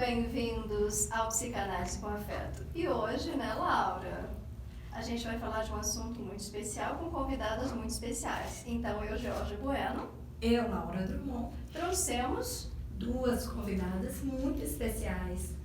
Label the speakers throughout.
Speaker 1: bem-vindos ao Psicanálise com Afeto. E hoje, né, Laura, a gente vai falar de um assunto muito especial com convidadas muito especiais. Então, eu, Georgia Bueno.
Speaker 2: Eu, Laura Drummond.
Speaker 1: Trouxemos
Speaker 2: duas convidadas muito especiais.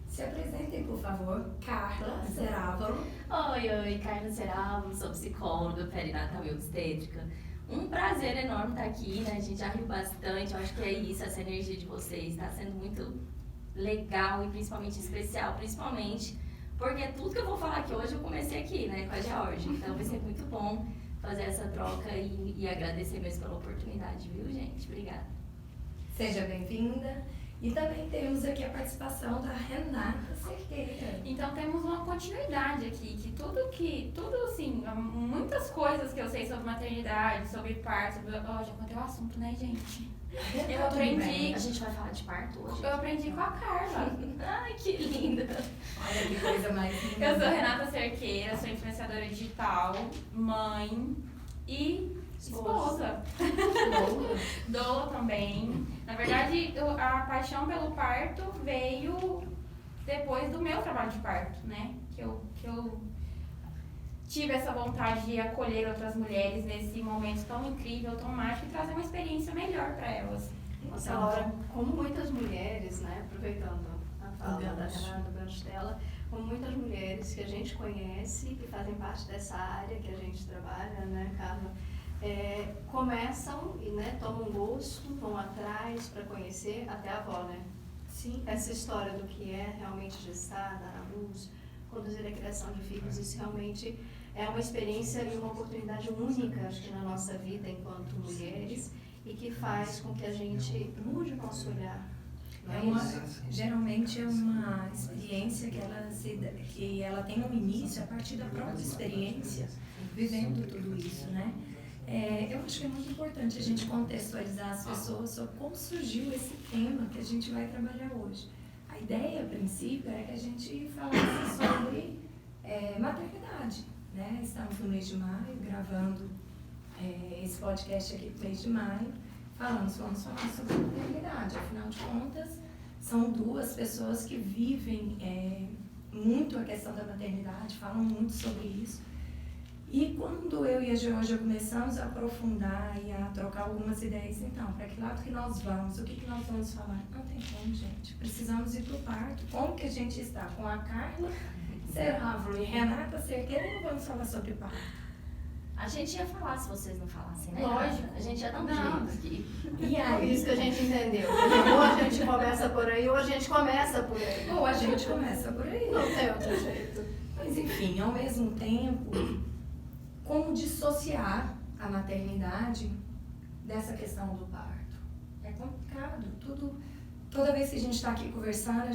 Speaker 2: Se apresentem, por favor. Carla Serávalo.
Speaker 3: Oi, Carla Serávalo, sou psicóloga perinatal e obstétrica. Um prazer enorme estar aqui, né? A gente já riu bastante, eu acho que é isso, essa energia de vocês está sendo muito legal e principalmente especial, principalmente porque tudo que eu vou falar aqui hoje eu comecei aqui, né, com a Georgia. Então vai ser muito bom fazer essa troca e agradecer mesmo pela oportunidade, viu, gente? Obrigada.
Speaker 2: Seja bem-vinda. E também temos aqui a participação da Renata Cerqueira.
Speaker 4: Então temos uma continuidade aqui, tudo assim, muitas coisas que eu sei sobre maternidade, sobre parto, já contei o assunto, né, gente? Eu aprendi.
Speaker 3: A gente vai falar de parto hoje?
Speaker 4: Eu aprendi com a Carla.
Speaker 3: Ai, que linda!
Speaker 2: Olha que coisa mais linda.
Speaker 4: Eu sou Renata Cerqueira, sou influenciadora digital, mãe e esposa. Doula também. Na verdade, a paixão pelo parto veio depois do meu trabalho de parto, né? Que eu tive essa vontade de acolher outras mulheres nesse momento tão incrível, tão mágico e trazer uma experiência melhor para elas.
Speaker 1: Nossa, Laura, como muitas mulheres, né, aproveitando a fala da Renata, do gancho dela, como muitas mulheres que a gente conhece, que fazem parte dessa área que a gente trabalha, né, Carla, começam e, né, tomam gosto, vão atrás para conhecer até a avó, né?
Speaker 2: Sim.
Speaker 1: Essa história do que é realmente gestar, dar à luz, conduzir a criação de filhos, isso realmente é uma experiência e uma oportunidade única, acho que na nossa vida enquanto mulheres, e que faz com que a gente mude o nosso olhar.
Speaker 2: Geralmente é uma experiência que ela tem um início a partir da própria experiência, vivendo tudo isso, né? Eu acho que é muito importante a gente contextualizar as pessoas sobre como surgiu esse tema que a gente vai trabalhar hoje. A ideia, a princípio, é que a gente falasse sobre maternidade, né? Estamos no mês de maio, gravando esse podcast aqui no mês de maio, vamos falar sobre maternidade. Afinal de contas, são duas pessoas que vivem muito a questão da maternidade, falam muito sobre isso. E quando eu e a Georgia começamos a aprofundar e a trocar algumas ideias, então, para que lado que nós vamos, o que nós vamos falar? Não tem como, gente. Precisamos ir para o parto. Como que a gente está? Com a Carla Serávalo e Renata Cerqueira, não vamos falar sobre parto.
Speaker 3: A gente ia falar se vocês não falassem, né?
Speaker 4: Lógico.
Speaker 3: A gente ia dar um jeito aqui.
Speaker 2: E
Speaker 1: É
Speaker 2: aí?
Speaker 1: isso que a gente entendeu. Ou a gente começa por aí, ou a gente começa por aí.
Speaker 2: Ou a gente começa por aí.
Speaker 1: Não tem outro jeito.
Speaker 2: Mas, enfim, ao mesmo tempo, como dissociar a maternidade dessa questão do parto? É complicado. Toda vez que a gente está aqui conversando,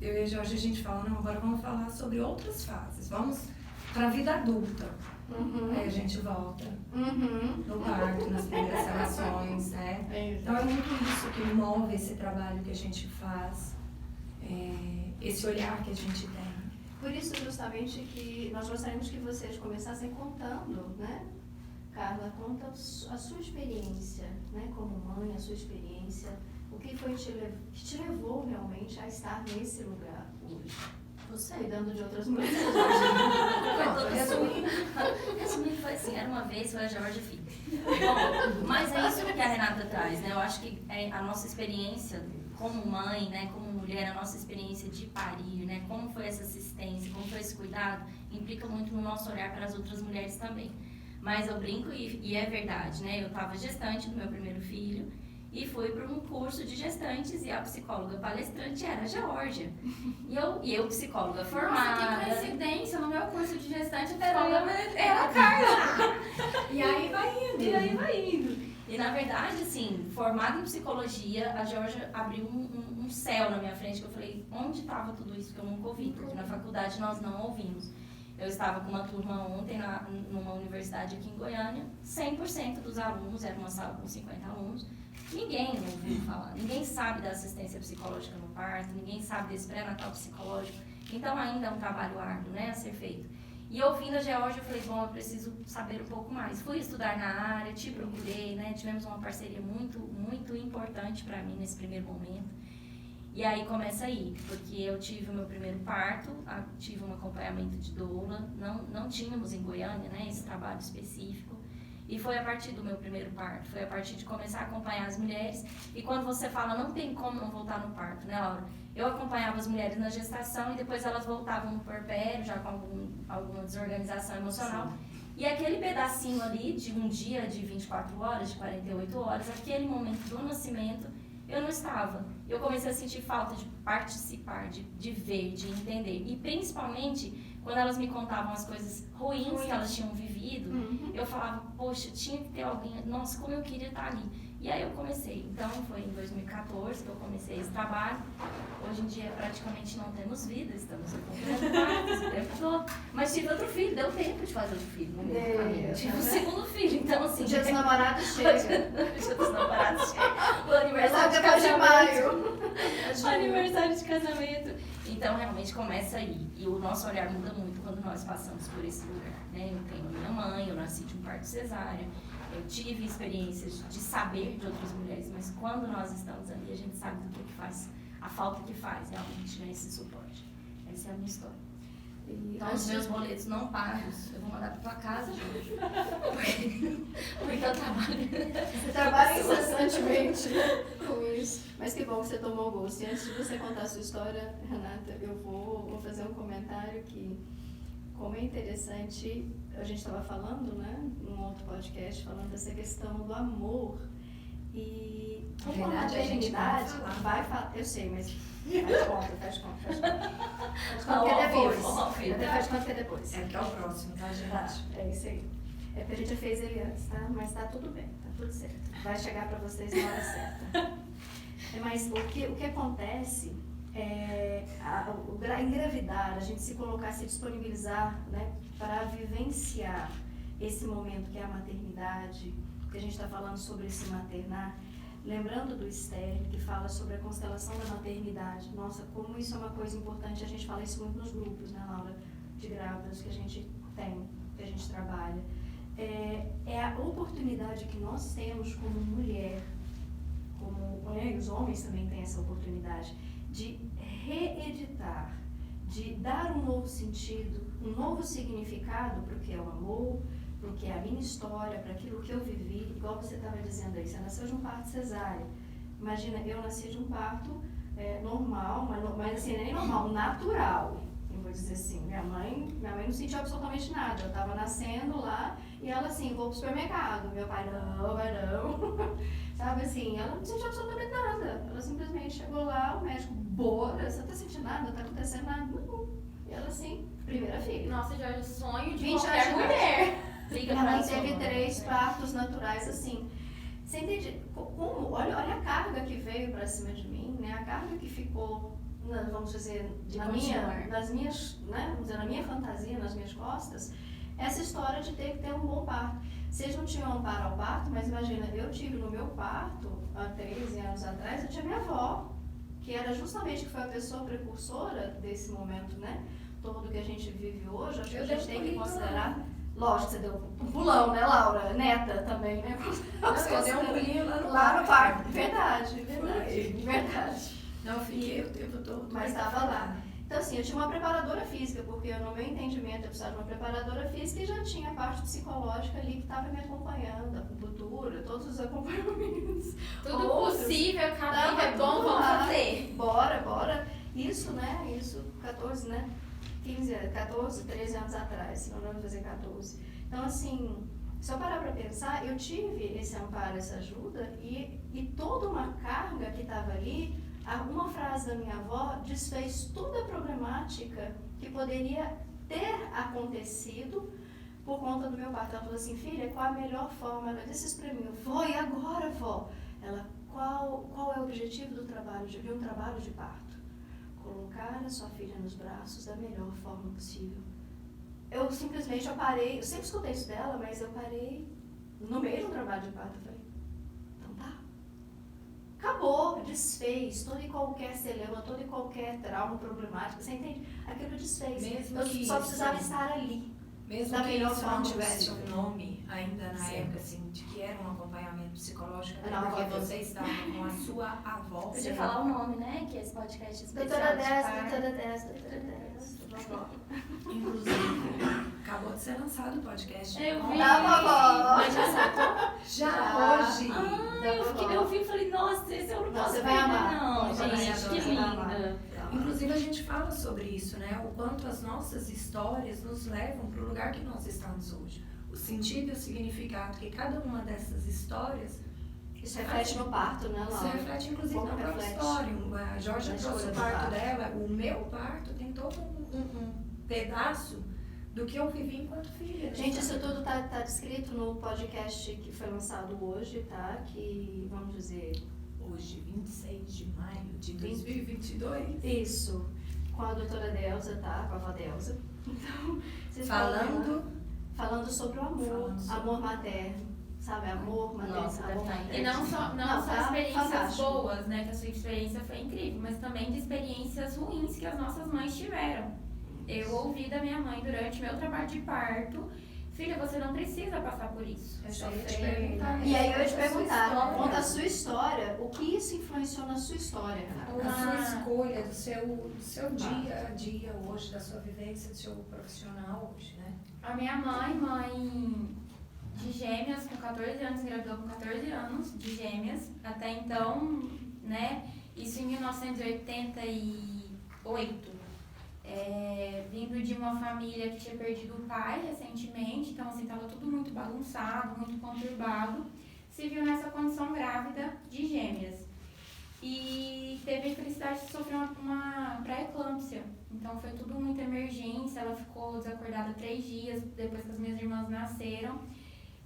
Speaker 2: eu e a Jorge, a gente fala, não, agora vamos falar sobre outras fases. Vamos para a vida adulta. Aí a gente volta no parto, nas primeiras relações, né? Então é muito isso que move esse trabalho que a gente faz, esse olhar que a gente tem.
Speaker 1: Por isso, justamente, que nós gostaríamos que vocês começassem contando, né? Carla, conta a sua experiência, né? Como mãe, a sua experiência, o que foi que te levou realmente a estar nesse lugar hoje.
Speaker 3: Você?
Speaker 1: Cuidando de outras mulheres.
Speaker 3: Resumindo, foi assim, era uma vez, foi a Georgia Filho. Bom, mas é isso que a Renata traz, né? Eu acho que a nossa experiência como mãe, né, como mulher, a nossa experiência de parir, né, como foi essa assistência, como foi esse cuidado, implica muito no nosso olhar para as outras mulheres também. Mas eu brinco e é verdade, né? Eu estava gestante do meu primeiro filho e fui para um curso de gestantes e a psicóloga palestrante era a Georgia. E eu psicóloga formada.
Speaker 4: Nossa, que coincidência, no meu curso de gestante a psicóloga era a Carla.
Speaker 2: E aí vai indo.
Speaker 3: E na verdade, assim, formada em psicologia, a Georgia abriu um céu na minha frente que eu falei, onde estava tudo isso que eu nunca ouvi? Porque na faculdade nós não ouvimos. Eu estava com uma turma ontem numa universidade aqui em Goiânia, 100% dos alunos, era uma sala com 50 alunos, ninguém ouviu falar, ninguém sabe da assistência psicológica no parto, ninguém sabe desse pré-natal psicológico, então ainda é um trabalho árduo, né, a ser feito. E ouvindo a Georgia, eu falei, bom, eu preciso saber um pouco mais. Fui estudar na área, te procurei, né, tivemos uma parceria muito, muito importante para mim nesse primeiro momento. E aí começa aí, porque eu tive o meu primeiro parto, tive um acompanhamento de doula, não tínhamos em Goiânia, né, esse trabalho específico. E foi a partir do meu primeiro parto, foi a partir de começar a acompanhar as mulheres. E quando você fala, não tem como não voltar no parto, né, Laura? Eu acompanhava as mulheres na gestação e depois elas voltavam no puerpério, já com alguma desorganização emocional. Sim. E aquele pedacinho ali de um dia de 24 horas, de 48 horas, aquele momento do nascimento, eu não estava. Eu comecei a sentir falta de participar, de ver, de entender. E principalmente, quando elas me contavam as coisas ruins que elas tinham vivido, eu falava, poxa, tinha que ter alguém, nossa, como eu queria estar ali. E aí eu comecei. Então, foi em 2014 que eu comecei esse trabalho. Hoje em dia, praticamente não temos vida, estamos acompanhando partos o tempo todo. Mas tive outro filho, deu tempo de fazer outro filho no meio do caminho. Tive um segundo filho, então assim...
Speaker 1: O dia dos namorados chega.
Speaker 3: O dia dos namorados chega. O aniversário de
Speaker 1: casamento.
Speaker 3: O aniversário de casamento. Então, realmente começa aí. E o nosso olhar muda muito quando nós passamos por esse lugar, né? Eu tenho a minha mãe, eu nasci de um parto cesárea. Eu tive experiências de saber de outras mulheres, mas quando nós estamos ali, a gente sabe do que faz, a falta que faz realmente, né, esse suporte. Essa é a minha história. Então, os meus boletos não pagos, eu vou mandar para tua casa, Jorge. Porque eu trabalho.
Speaker 1: Você trabalha incessantemente com isso. Mas que bom que você tomou gosto. E antes de você contar a sua história, Renata, eu vou fazer um comentário que, como é interessante, a gente estava falando, né, num outro podcast, falando dessa questão do amor. E como a maternidade vai falar, eu sei, mas faz conta que é depois. Faz conta que é depois.
Speaker 2: É que é o próximo, tá, gente?
Speaker 1: É isso aí. É porque a gente já fez ele antes, tá? Mas tá tudo bem, tá tudo certo. Vai chegar para vocês na hora certa. Mas o que acontece é engravidar, a gente se colocar, se disponibilizar, né, para vivenciar esse momento que é a maternidade, que a gente está falando sobre esse maternar, lembrando do Stern, que fala sobre a constelação da maternidade. Nossa, como isso é uma coisa importante, a gente fala isso muito nos grupos, né, Laura, de grávidas que a gente tem, que a gente trabalha. É a oportunidade que nós temos como mulher, e os homens também têm essa oportunidade, de reeditar, de dar um novo sentido, um novo significado para o que é o amor, para o que é a minha história, para aquilo que eu vivi. Igual você estava dizendo aí, você nasceu de um parto cesárea. Imagina, eu nasci de um parto normal, mas assim, nem normal, natural. Eu vou dizer assim, minha mãe não sentiu absolutamente nada. Eu estava nascendo lá e ela assim, vou pro supermercado. Meu pai, não, vai não. Sabe assim, ela não sentiu absolutamente nada. Ela simplesmente chegou lá, o médico, bora, você não tá sentindo nada, não tá acontecendo nada. Não. E ela assim, primeira filha.
Speaker 4: Nossa, Jorge, sonho de
Speaker 1: 20
Speaker 4: qualquer mulher.
Speaker 1: Minha mãe teve 3 partos naturais assim. Você entende? Olha a carga que veio pra cima de mim, né? A carga que ficou, vamos dizer, na minha fantasia, nas minhas costas, essa história de ter que ter um bom parto. Vocês não tinham amparo ao parto, mas imagina, eu tive no meu parto, há 13 anos atrás, eu tinha minha avó, que era justamente que foi a pessoa precursora desse momento, né? Todo que a gente vive hoje, acho que a gente tem que considerar. Lógico, você deu um pulão, né, Laura? Neta também, né?
Speaker 2: Você deu um pulinho
Speaker 1: lá no parto. Verdade.
Speaker 2: Não, fiquei o tempo todo.
Speaker 1: Mas estava lá. Então, assim, eu tinha uma preparadora física, porque no meu entendimento eu precisava de uma preparadora física e já tinha a parte psicológica ali que estava me acompanhando, a acupuntura, todos os acompanhamentos.
Speaker 4: Tudo possível, cada é bom, vamos fazer.
Speaker 1: Bora. Isso, né? 14, né? 14, 13 anos atrás, se não vamos fazer 14. Então, assim, só parar para pensar, eu tive esse amparo, essa ajuda e toda uma carga que estava ali. Uma frase da minha avó desfez toda a problemática que poderia ter acontecido por conta do meu parto. Ela falou assim, filha, qual a melhor forma? Ela disse isso para mim, vó, e agora, vó? Ela, qual é o objetivo de um trabalho de parto? Colocar a sua filha nos braços da melhor forma possível. Eu simplesmente parei, eu sempre escutei isso dela, mas eu parei no meio de um trabalho de parto. Eu falei, então tá. Acabou, desfez todo e qualquer celeuma, todo e qualquer trauma problemático, você entende? Aquilo desfez.
Speaker 2: Mesmo
Speaker 1: eu
Speaker 2: que
Speaker 1: só precisava estar ali.
Speaker 2: Mesmo
Speaker 1: da
Speaker 2: que
Speaker 1: melhor
Speaker 2: isso não
Speaker 1: forma
Speaker 2: tivesse
Speaker 1: possível.
Speaker 2: um nome ainda na
Speaker 1: Sim.
Speaker 2: época, assim, de que era um acompanhamento psicológico, até
Speaker 1: Não,
Speaker 2: porque
Speaker 1: óbvio.
Speaker 2: você estava com a sua avó.
Speaker 3: Podia falar o nome, né? Que esse podcast especial
Speaker 1: Doutora
Speaker 3: de
Speaker 1: 10,
Speaker 3: parto.
Speaker 1: doutora 10, doutora 10, vovó.
Speaker 2: Inclusive, acabou de ser lançado o podcast.
Speaker 3: Eu
Speaker 2: com-
Speaker 3: vi.
Speaker 1: Da vovó.
Speaker 3: Mas já soltou?
Speaker 2: Já
Speaker 1: Já.
Speaker 2: hoje.
Speaker 3: Ah, eu vi e falei, nossa, esse eu não
Speaker 1: Não,
Speaker 3: posso
Speaker 1: você vai
Speaker 3: perder,
Speaker 1: amar.
Speaker 3: não,
Speaker 1: Você vai
Speaker 3: gente, que
Speaker 1: adorar, você vai amar.
Speaker 3: linda.
Speaker 2: Inclusive, a gente fala sobre isso, né? O quanto as nossas histórias nos levam para o lugar que nós estamos hoje. O sentido e o significado que cada uma dessas histórias
Speaker 1: Isso reflete no parto, né,
Speaker 2: se
Speaker 1: Laura?
Speaker 2: reflete, inclusive,
Speaker 1: Como
Speaker 2: na própria
Speaker 1: reflete
Speaker 2: história. A Jorge
Speaker 1: na
Speaker 2: trouxe
Speaker 1: escolha
Speaker 2: o
Speaker 1: do
Speaker 2: parto
Speaker 1: parto.
Speaker 2: dela. O meu parto tem todo um pedaço do que eu vivi enquanto filha.
Speaker 1: Gente, isso tudo tá descrito no podcast que foi lançado hoje, tá? Que, vamos dizer...
Speaker 2: Hoje, 26 de maio de 2022.
Speaker 1: Isso. Com a doutora Delza, tá? Com a avó Delza. Então, vocês falando sobre o amor,
Speaker 2: Falando sobre
Speaker 1: amor materno, sabe? Amor materno,
Speaker 3: Nossa,
Speaker 1: amor
Speaker 3: deve tá
Speaker 1: materno.
Speaker 4: E não só
Speaker 1: tá
Speaker 4: experiências
Speaker 1: fantástico.
Speaker 4: boas, né? Que a sua experiência foi incrível, mas também de experiências ruins que as nossas mães tiveram. Eu ouvi da minha mãe durante meu trabalho de parto, filha, você não precisa passar por isso. É só
Speaker 2: Eu ia te
Speaker 4: freio,
Speaker 2: perguntar
Speaker 4: tá?
Speaker 1: E aí eu ia te
Speaker 2: Conta a sua
Speaker 1: perguntar,
Speaker 2: história.
Speaker 1: conta a sua história, o que isso influenciou na sua história, Renata?
Speaker 2: Da sua
Speaker 4: Ah.
Speaker 2: escolha, do seu dia a dia hoje, da sua vivência, do seu profissional hoje, né?
Speaker 4: A minha mãe de gêmeas, com 14 anos, engravidou com 14 anos de gêmeas. Até então, né, isso em 1988. Vindo de uma família que tinha perdido o pai recentemente, então assim, estava tudo muito bagunçado, muito conturbado. Se viu nessa condição grávida de gêmeas. E teve a infelicidade de sofrer uma pré-eclâmpsia. Então foi tudo muita emergência, ela ficou desacordada 3 dias depois que as minhas irmãs nasceram.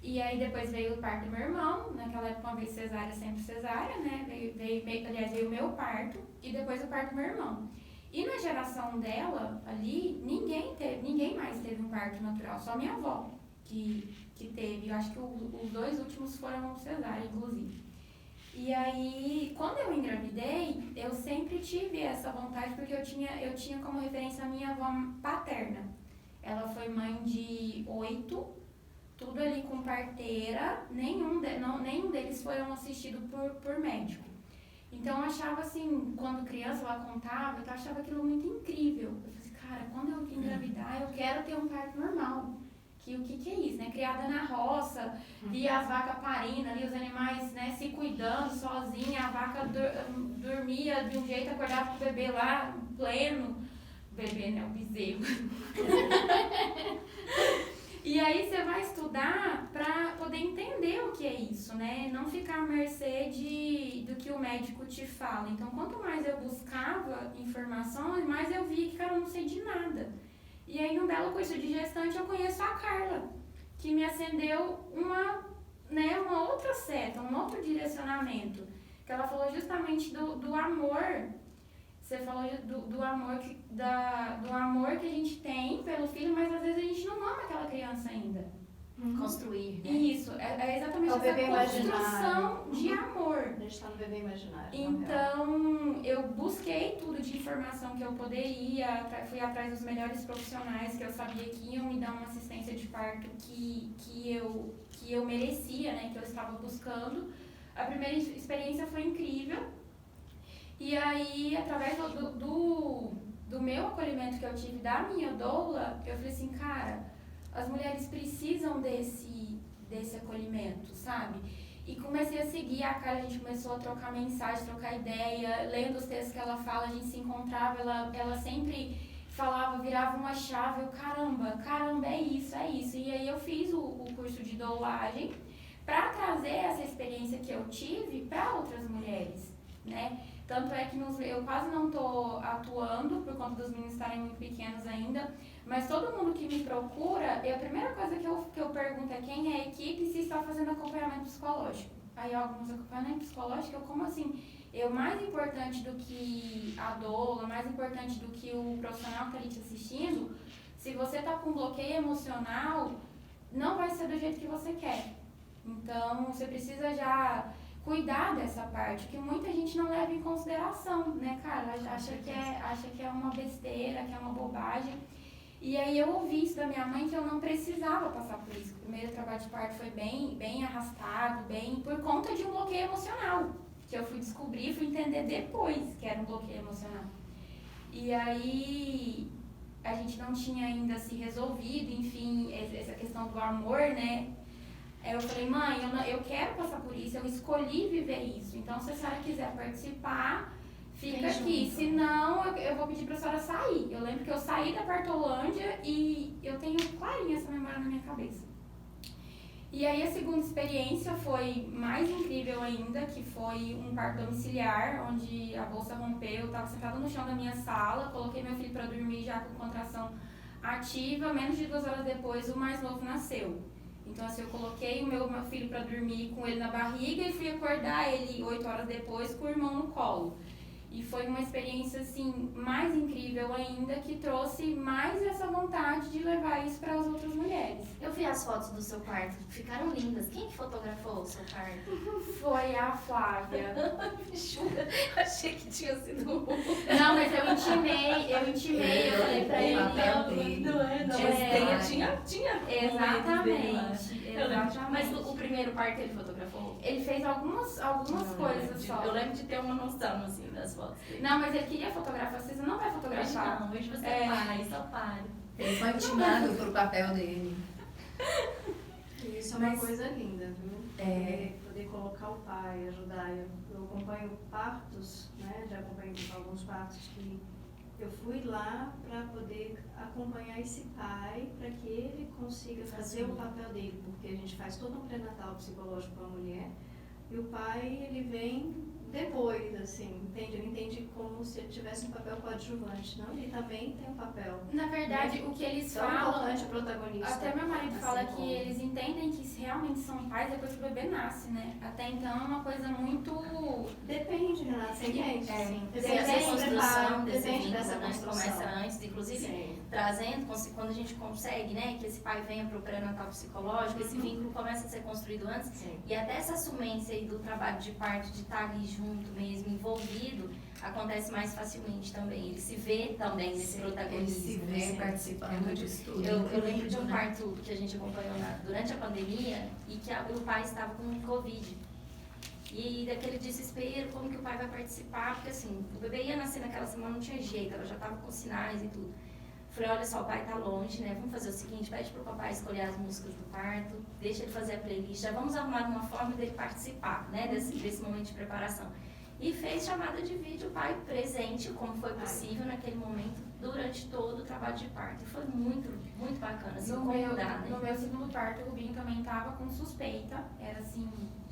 Speaker 4: E aí depois veio o parto do meu irmão, naquela época uma vez cesárea, sempre cesárea, né? Veio o meu parto e depois o parto do meu irmão. E na geração dela, ali, ninguém mais teve um parto natural, só minha avó que teve. Eu acho que os 2 últimos foram cesárea, inclusive. E aí, quando eu engravidei, eu sempre tive essa vontade, porque eu tinha como referência a minha avó paterna. Ela foi mãe de 8, tudo ali com parteira, nenhum deles foram assistidos por médico. Então eu achava assim, quando criança ela contava, eu achava aquilo muito incrível. Eu falei assim, cara, quando eu engravidar, eu quero ter um parto normal. Que o que é isso, né? Criada na roça, via as vacas parindo ali, os animais, né, se cuidando sozinha, a vaca dormia de um jeito, acordava com o bebê lá, pleno. O bebê, né? O bezerro. E aí você vai estudar para poder entender o que é isso, né? Não ficar à mercê do que o médico te fala. Então, quanto mais eu buscava informações, mais eu vi que, cara, eu não sei de nada. E aí, no belo curso de gestante, eu conheço a Carla, que me acendeu uma outra seta, um outro direcionamento. Que ela falou justamente do amor. Você falou do amor que a gente tem pelo filho, mas às vezes a gente não ama aquela criança ainda.
Speaker 3: Construir, né?
Speaker 4: Isso, é exatamente
Speaker 1: É o
Speaker 4: essa
Speaker 1: bebê
Speaker 4: construção
Speaker 1: imaginário.
Speaker 4: de amor.
Speaker 1: A gente tá no bebê imaginário.
Speaker 4: Então, eu busquei tudo de informação que eu poderia, fui atrás dos melhores profissionais que eu sabia que iam me dar uma assistência de parto que eu merecia, né, que eu estava buscando. A primeira experiência foi incrível. E aí, através do meu acolhimento que eu tive da minha doula, eu falei assim, cara, as mulheres precisam desse acolhimento, sabe? E comecei a seguir a Carla, a gente começou a trocar mensagem, trocar ideia, lendo os textos que ela fala, a gente se encontrava, ela sempre falava, virava uma chave, eu, caramba, é isso. E aí eu fiz o curso de doulagem para trazer essa experiência que eu tive para outras mulheres, né? Tanto é que eu quase não estou atuando por conta dos meninos estarem muito pequenos ainda, mas todo mundo que me procura, a primeira coisa que eu pergunto é quem é a equipe e se está fazendo acompanhamento psicológico. Aí alguns acompanhamento psicológico, como assim? Mais importante do que a doula, mais importante do que o profissional que está ali te assistindo, se você está com bloqueio emocional, não vai ser do jeito que você quer. Então, você precisa já cuidar dessa parte, que muita gente não leva em consideração, né, cara? Acha que é uma besteira, que é uma bobagem. E aí eu ouvi isso da minha mãe que eu não precisava passar por isso. O primeiro trabalho de parto foi bem arrastado, por conta de um bloqueio emocional, que eu fui descobrir, fui entender depois que era um bloqueio emocional. E aí a gente não tinha ainda se resolvido, enfim, essa questão do amor, né? Aí eu falei, mãe, eu quero passar por isso, eu escolhi viver isso. Então, se a senhora quiser participar, fica aqui. Senão, eu vou pedir pra senhora sair. Eu lembro que eu saí da Partolândia e eu tenho clarinha essa memória na minha cabeça. E aí, a segunda experiência foi mais incrível ainda, que foi um parto domiciliar, onde a bolsa rompeu, eu estava sentada no chão da minha sala, coloquei meu filho para dormir já com contração ativa, menos de 2 horas depois, o mais novo nasceu. Então, assim, eu coloquei o meu filho para dormir com ele na barriga e fui acordar ele 8 horas depois com o irmão no colo. E foi uma experiência, assim, mais incrível ainda, que trouxe mais essa vontade de levar isso para as outras mulheres.
Speaker 3: Eu vi as fotos do seu quarto, ficaram lindas. Quem que fotografou o seu quarto?
Speaker 4: Foi a Flávia.
Speaker 3: Achei que tinha sido
Speaker 4: Não, mas eu intimei, eu falei pra ele.
Speaker 3: Tinha.
Speaker 4: Exatamente.
Speaker 3: Mas o primeiro parto ele fotografou?
Speaker 4: Ele fez algumas coisas só.
Speaker 3: Eu lembro de ter uma noção, assim, das fotos dele.
Speaker 4: Não, mas ele queria fotografar, você não vai fotografar.
Speaker 3: Hoje você vai, só pare.
Speaker 2: Ele foi intimado pro papel dele.
Speaker 1: Isso é uma coisa linda, viu? Poder colocar o pai, ajudar. Eu acompanho partos, né? Já acompanhei alguns partos que eu fui lá para poder acompanhar esse pai, para que ele consiga fazer o papel dele, porque a gente faz todo um pré-natal psicológico com a mulher, e o pai, ele vem depois, assim, entende? Ele entende como se ele tivesse um papel coadjuvante, não? Ele também tem um papel.
Speaker 4: Na verdade, o que eles
Speaker 1: Então,
Speaker 4: falam,
Speaker 1: importante o protagonista.
Speaker 4: até meu marido
Speaker 1: assim
Speaker 4: fala
Speaker 1: como-
Speaker 4: que eles entendem que realmente são pais depois que o bebê nasce, né? Até então é uma coisa muito...
Speaker 1: Depende, Renata, você entende? Sim.
Speaker 3: Depende dessa construção, desse
Speaker 1: depende
Speaker 3: vínculo,
Speaker 1: dessa
Speaker 3: né?
Speaker 1: construção.
Speaker 3: Começa antes, inclusive
Speaker 1: Sim.
Speaker 3: trazendo, quando a gente consegue, né, que esse pai venha para o pré-natal psicológico, esse vínculo começa a ser construído antes,
Speaker 1: Sim.
Speaker 3: e até essa assumência aí do trabalho de parto, de estar ali junto mesmo, envolvido, acontece mais facilmente também. Ele se vê também nesse protagonismo.
Speaker 2: Ele se vê
Speaker 3: né?
Speaker 2: participando disso tudo.
Speaker 3: Eu lembro de um
Speaker 2: né?
Speaker 3: parto que a gente acompanhou durante a pandemia e que o pai estava com Covid. E daquele desespero, como que o pai vai participar? Porque assim, o bebê ia nascer naquela semana, não tinha jeito, ela já estava com sinais e tudo. Falei, olha só, o pai tá longe, né? Vamos fazer o seguinte, pede pro papai escolher as músicas do parto, deixa ele fazer a playlist, já vamos arrumar uma forma dele participar, né? Desse momento de preparação. E fez chamada de vídeo, o pai presente, como foi possível naquele momento, durante todo o trabalho de parto. E foi muito, muito bacana, assim,
Speaker 4: No
Speaker 3: acomodar, né?
Speaker 4: meu segundo parto, o Rubinho também tava com suspeita, era assim,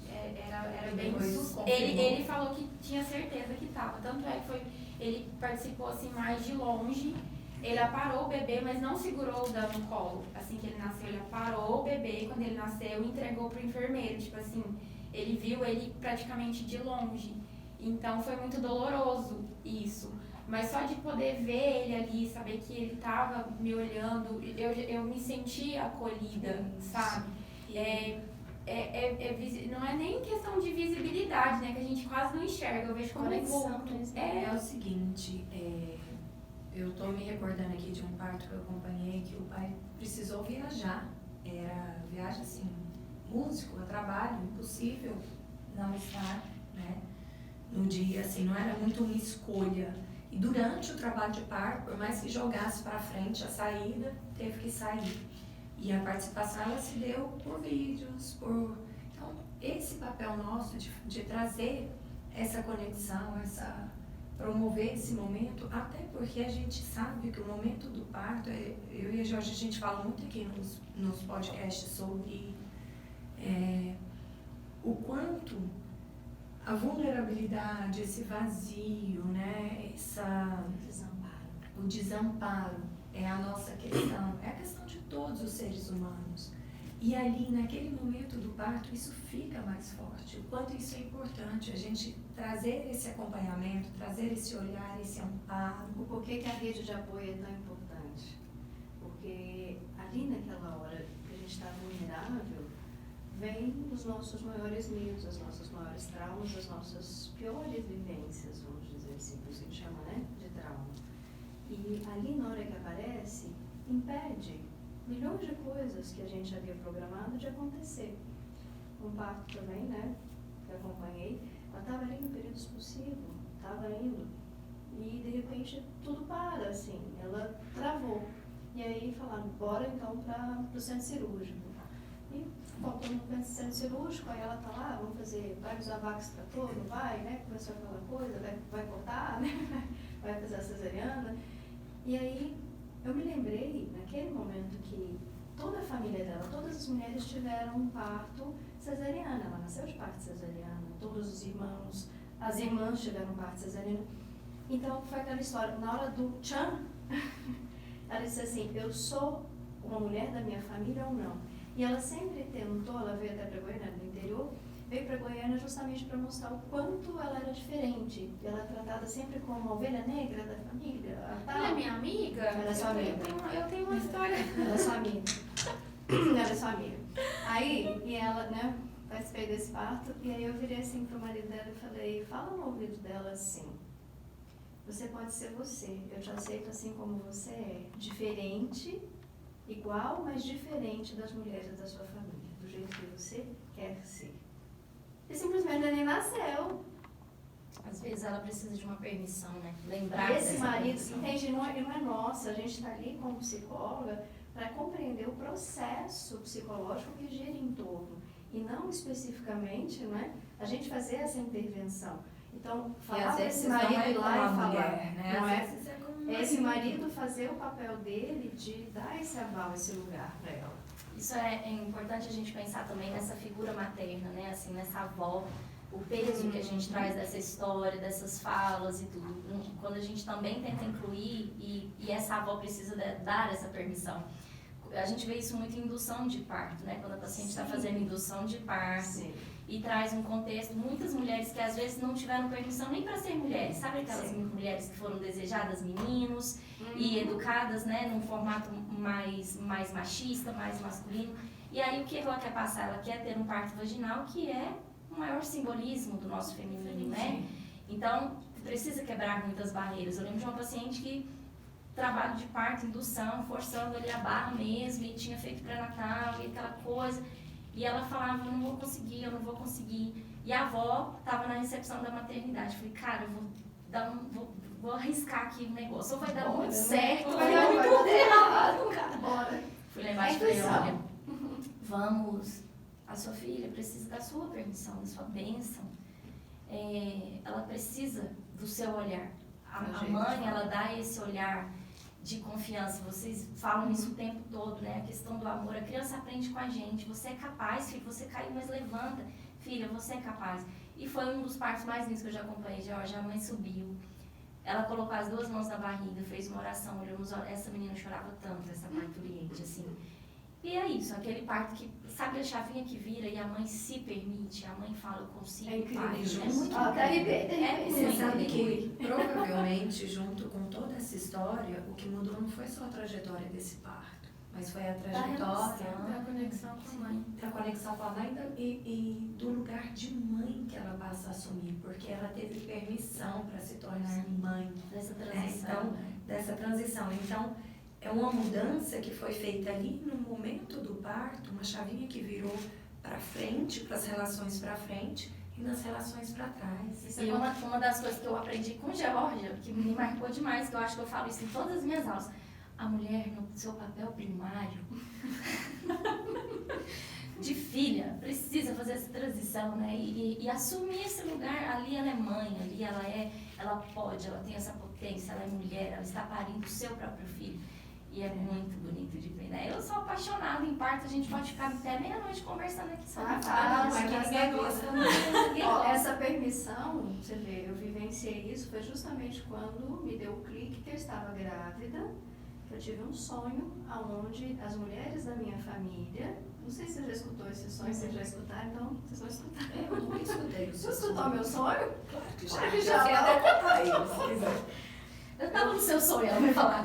Speaker 4: era bem
Speaker 2: Depois
Speaker 4: suspeita. Ele falou que tinha certeza que tava, tanto é que ele participou assim mais de longe, ele aparou o bebê, mas não segurou o dano no colo, assim que ele nasceu, ele aparou o bebê, quando ele nasceu, entregou pro enfermeiro, tipo assim, ele viu ele praticamente de longe, então foi muito doloroso isso. Mas só de poder ver ele ali, saber que ele estava me olhando, eu me senti acolhida, sabe? Não é nem questão de visibilidade, né? Que a gente quase não enxerga, eu vejo como
Speaker 3: Conexão
Speaker 4: vulto.
Speaker 3: mesmo.
Speaker 2: É o seguinte, eu tô me recordando aqui de um parto que eu acompanhei que o pai precisou viajar. Era viagem assim, músico, a trabalho, impossível não estar, né? No dia, assim, não era muito uma escolha. E durante o trabalho de parto, por mais que jogasse para frente a saída, teve que sair. E a participação ela se deu por vídeos, Então, esse papel nosso de trazer essa conexão, promover esse momento, até porque a gente sabe que o momento do parto, eu e a Jorge, a gente fala muito aqui nos podcasts sobre o quanto a vulnerabilidade, esse vazio, né, o desamparo é a nossa questão, é a questão de todos os seres humanos. E ali, naquele momento do parto, isso fica mais forte. O quanto isso é importante, a gente trazer esse acompanhamento, trazer esse olhar, esse amparo.
Speaker 1: O porquê que a rede de apoio é tão importante? Porque ali naquela hora que a gente está vulnerável, vem os nossos maiores medos, as nossas maiores traumas, as nossas piores vivências, vamos dizer assim, por isso que a gente chama, né, de trauma. E ali na hora que aparece, impede milhões de coisas que a gente havia programado de acontecer. Um parto também, né, que eu acompanhei, ela estava ali no período expulsivo, estava indo, e de repente tudo para, assim, ela travou. E aí falaram, bora então para o centro cirúrgico. E voltou no centro cirúrgico, aí ela tá lá, vamos fazer, vai usar Vax para todo, vai, né, começou aquela coisa, vai cortar, né, vai fazer a cesariana. E aí eu me lembrei, naquele momento, que toda a família dela, todas as mulheres tiveram um parto cesariana. Ela nasceu de parto cesariana, todos os irmãos, as irmãs tiveram parto cesariana. Então foi aquela história, na hora do tchan, ela disse assim, eu sou uma mulher da minha família ou não? E ela sempre tentou, ela veio até para Goiânia, no interior, veio para Goiânia justamente para mostrar o quanto ela era diferente. Ela é tratada sempre como a ovelha negra da família.
Speaker 4: Ela é minha amiga?
Speaker 1: Ela é sua amiga.
Speaker 4: Eu tenho uma história.
Speaker 1: Ela é sua amiga. Ela é sua amiga. Aí, e ela, né, participei desse parto, e aí eu virei assim pro marido dela e falei, fala no ouvido dela assim, você pode ser você, eu te aceito assim como você é, diferente, igual, mas diferente das mulheres da sua família, do jeito que você quer ser. E simplesmente ela nem nasceu.
Speaker 3: Às vezes ela precisa de uma permissão, né? Lembrar
Speaker 1: Esse
Speaker 3: dessa
Speaker 1: marido,
Speaker 3: permissão.
Speaker 1: entende, não é nossa, a gente está ali como psicóloga para compreender o processo psicológico que gira em torno, e não especificamente, né, a gente fazer essa intervenção. Então, falar para esse marido ir lá e falar,
Speaker 2: mulher, né?
Speaker 1: não
Speaker 2: Às
Speaker 1: é?
Speaker 2: vezes como
Speaker 1: É esse
Speaker 2: uma
Speaker 1: marido fazer o papel dele de dar esse aval, esse lugar para ela.
Speaker 3: Isso é importante a gente pensar também nessa figura materna, né? Assim, nessa avó, o peso que a gente traz dessa história, dessas falas e tudo. Quando a gente também tenta incluir e essa avó precisa dar essa permissão. A gente vê isso muito em indução de parto, né? Quando a paciente está fazendo indução de parto.
Speaker 1: Sim.
Speaker 3: E traz um contexto, muitas mulheres que às vezes não tiveram permissão nem para ser mulheres, sabe aquelas mulheres que foram desejadas meninos e educadas, né, num formato mais machista, mais masculino. E aí o que ela quer passar? Ela quer ter um parto vaginal que é o maior simbolismo do nosso feminino, né? Então, precisa quebrar muitas barreiras. Eu lembro de uma paciente que trabalho de parto, indução, forçando ali a barra mesmo, e tinha feito pré-natal e aquela coisa. E ela falava, eu não vou conseguir. E a avó estava na recepção da maternidade. Eu falei, cara, eu vou arriscar aqui o negócio. Ou vai dar muito certo, ou vai dar muito errado, cara.
Speaker 1: Bora.
Speaker 3: Fui lá embaixo e falei, olha, vamos, a sua filha precisa da sua permissão, da sua bênção. Ela precisa do seu olhar. A mãe, ela dá esse olhar de confiança, vocês falam isso o tempo todo, né? A questão do amor, a criança aprende com a gente, você é capaz, filho, você caiu, mas levanta, filha, você é capaz. E foi um dos partos mais lindos que eu já acompanhei, Georgia, a mãe subiu, ela colocou as duas mãos na barriga, fez uma oração, olhou nos olhos, essa menina chorava tanto, essa parturiente, assim. E é isso, aquele parto que, sabe a chavinha que vira e a mãe se permite, a mãe fala, eu consigo,
Speaker 1: É incrível.
Speaker 3: pai,
Speaker 2: É
Speaker 3: muito
Speaker 2: Você sabe
Speaker 3: muito.
Speaker 2: que provavelmente, junto com toda essa história, o que mudou não foi só a trajetória desse parto, mas foi a trajetória
Speaker 4: Da conexão com a mãe.
Speaker 2: da conexão com a mãe e do lugar de mãe que ela passa a assumir, porque ela teve permissão para se tornar mãe.
Speaker 3: Dessa
Speaker 2: Né?
Speaker 3: transição.
Speaker 2: Então, dessa transição. Então, é uma mudança que foi feita ali no momento do parto, uma chavinha que virou para frente, para as relações para frente e nas relações para trás.
Speaker 3: Isso é uma das coisas que eu aprendi com Georgia, que me marcou demais, que eu acho que eu falo isso em todas as minhas aulas. A mulher, no seu papel primário, de filha, precisa fazer essa transição, né? E assumir esse lugar. Ali ela é mãe, ali ela pode, ela tem essa potência, ela é mulher, ela está parindo o seu próprio filho. E é muito bonito de ver, né? Eu sou apaixonada em parto, a gente pode ficar até meia-noite conversando aqui sobre parto.
Speaker 2: mas
Speaker 3: Ninguém
Speaker 2: ninguém
Speaker 3: gosta,
Speaker 1: Ó,
Speaker 3: gosta.
Speaker 1: essa permissão, você vê, eu vivenciei isso, foi justamente quando me deu o clique que eu estava grávida, que eu tive um sonho onde as mulheres da minha família, não sei se você já escutou esse sonho, vocês já escutaram, então vocês vão escutar.
Speaker 2: Eu nunca escutei o
Speaker 1: Você
Speaker 2: seu
Speaker 1: escutou meu sonho?
Speaker 2: Claro que
Speaker 1: Claro que
Speaker 2: já.
Speaker 1: já.
Speaker 2: Eu sei até contar aí, se quiser.
Speaker 3: Eu tava no seu sonho, ela vai falar.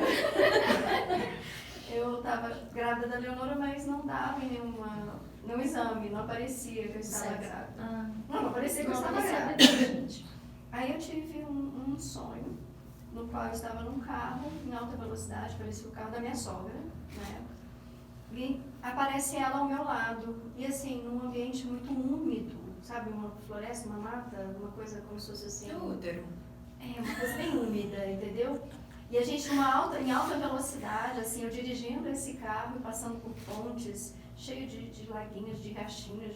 Speaker 1: Eu estava grávida da Leonora, mas não dava em nenhum exame, não aparecia que eu estava
Speaker 3: Certo.
Speaker 1: grávida. Não aparecia que eu estava grávida. Aí eu tive um sonho, no qual eu estava num carro em alta velocidade, parecia o carro da minha sogra. né? E aparece ela ao meu lado, e assim, num ambiente muito úmido, sabe? Uma floresta, uma mata, uma coisa como se fosse assim.
Speaker 2: Útero.
Speaker 1: Uma coisa bem úmida, entendeu? E a gente em alta velocidade, assim, eu dirigindo esse carro e passando por pontes, cheio de laguinhos, de riachinhos,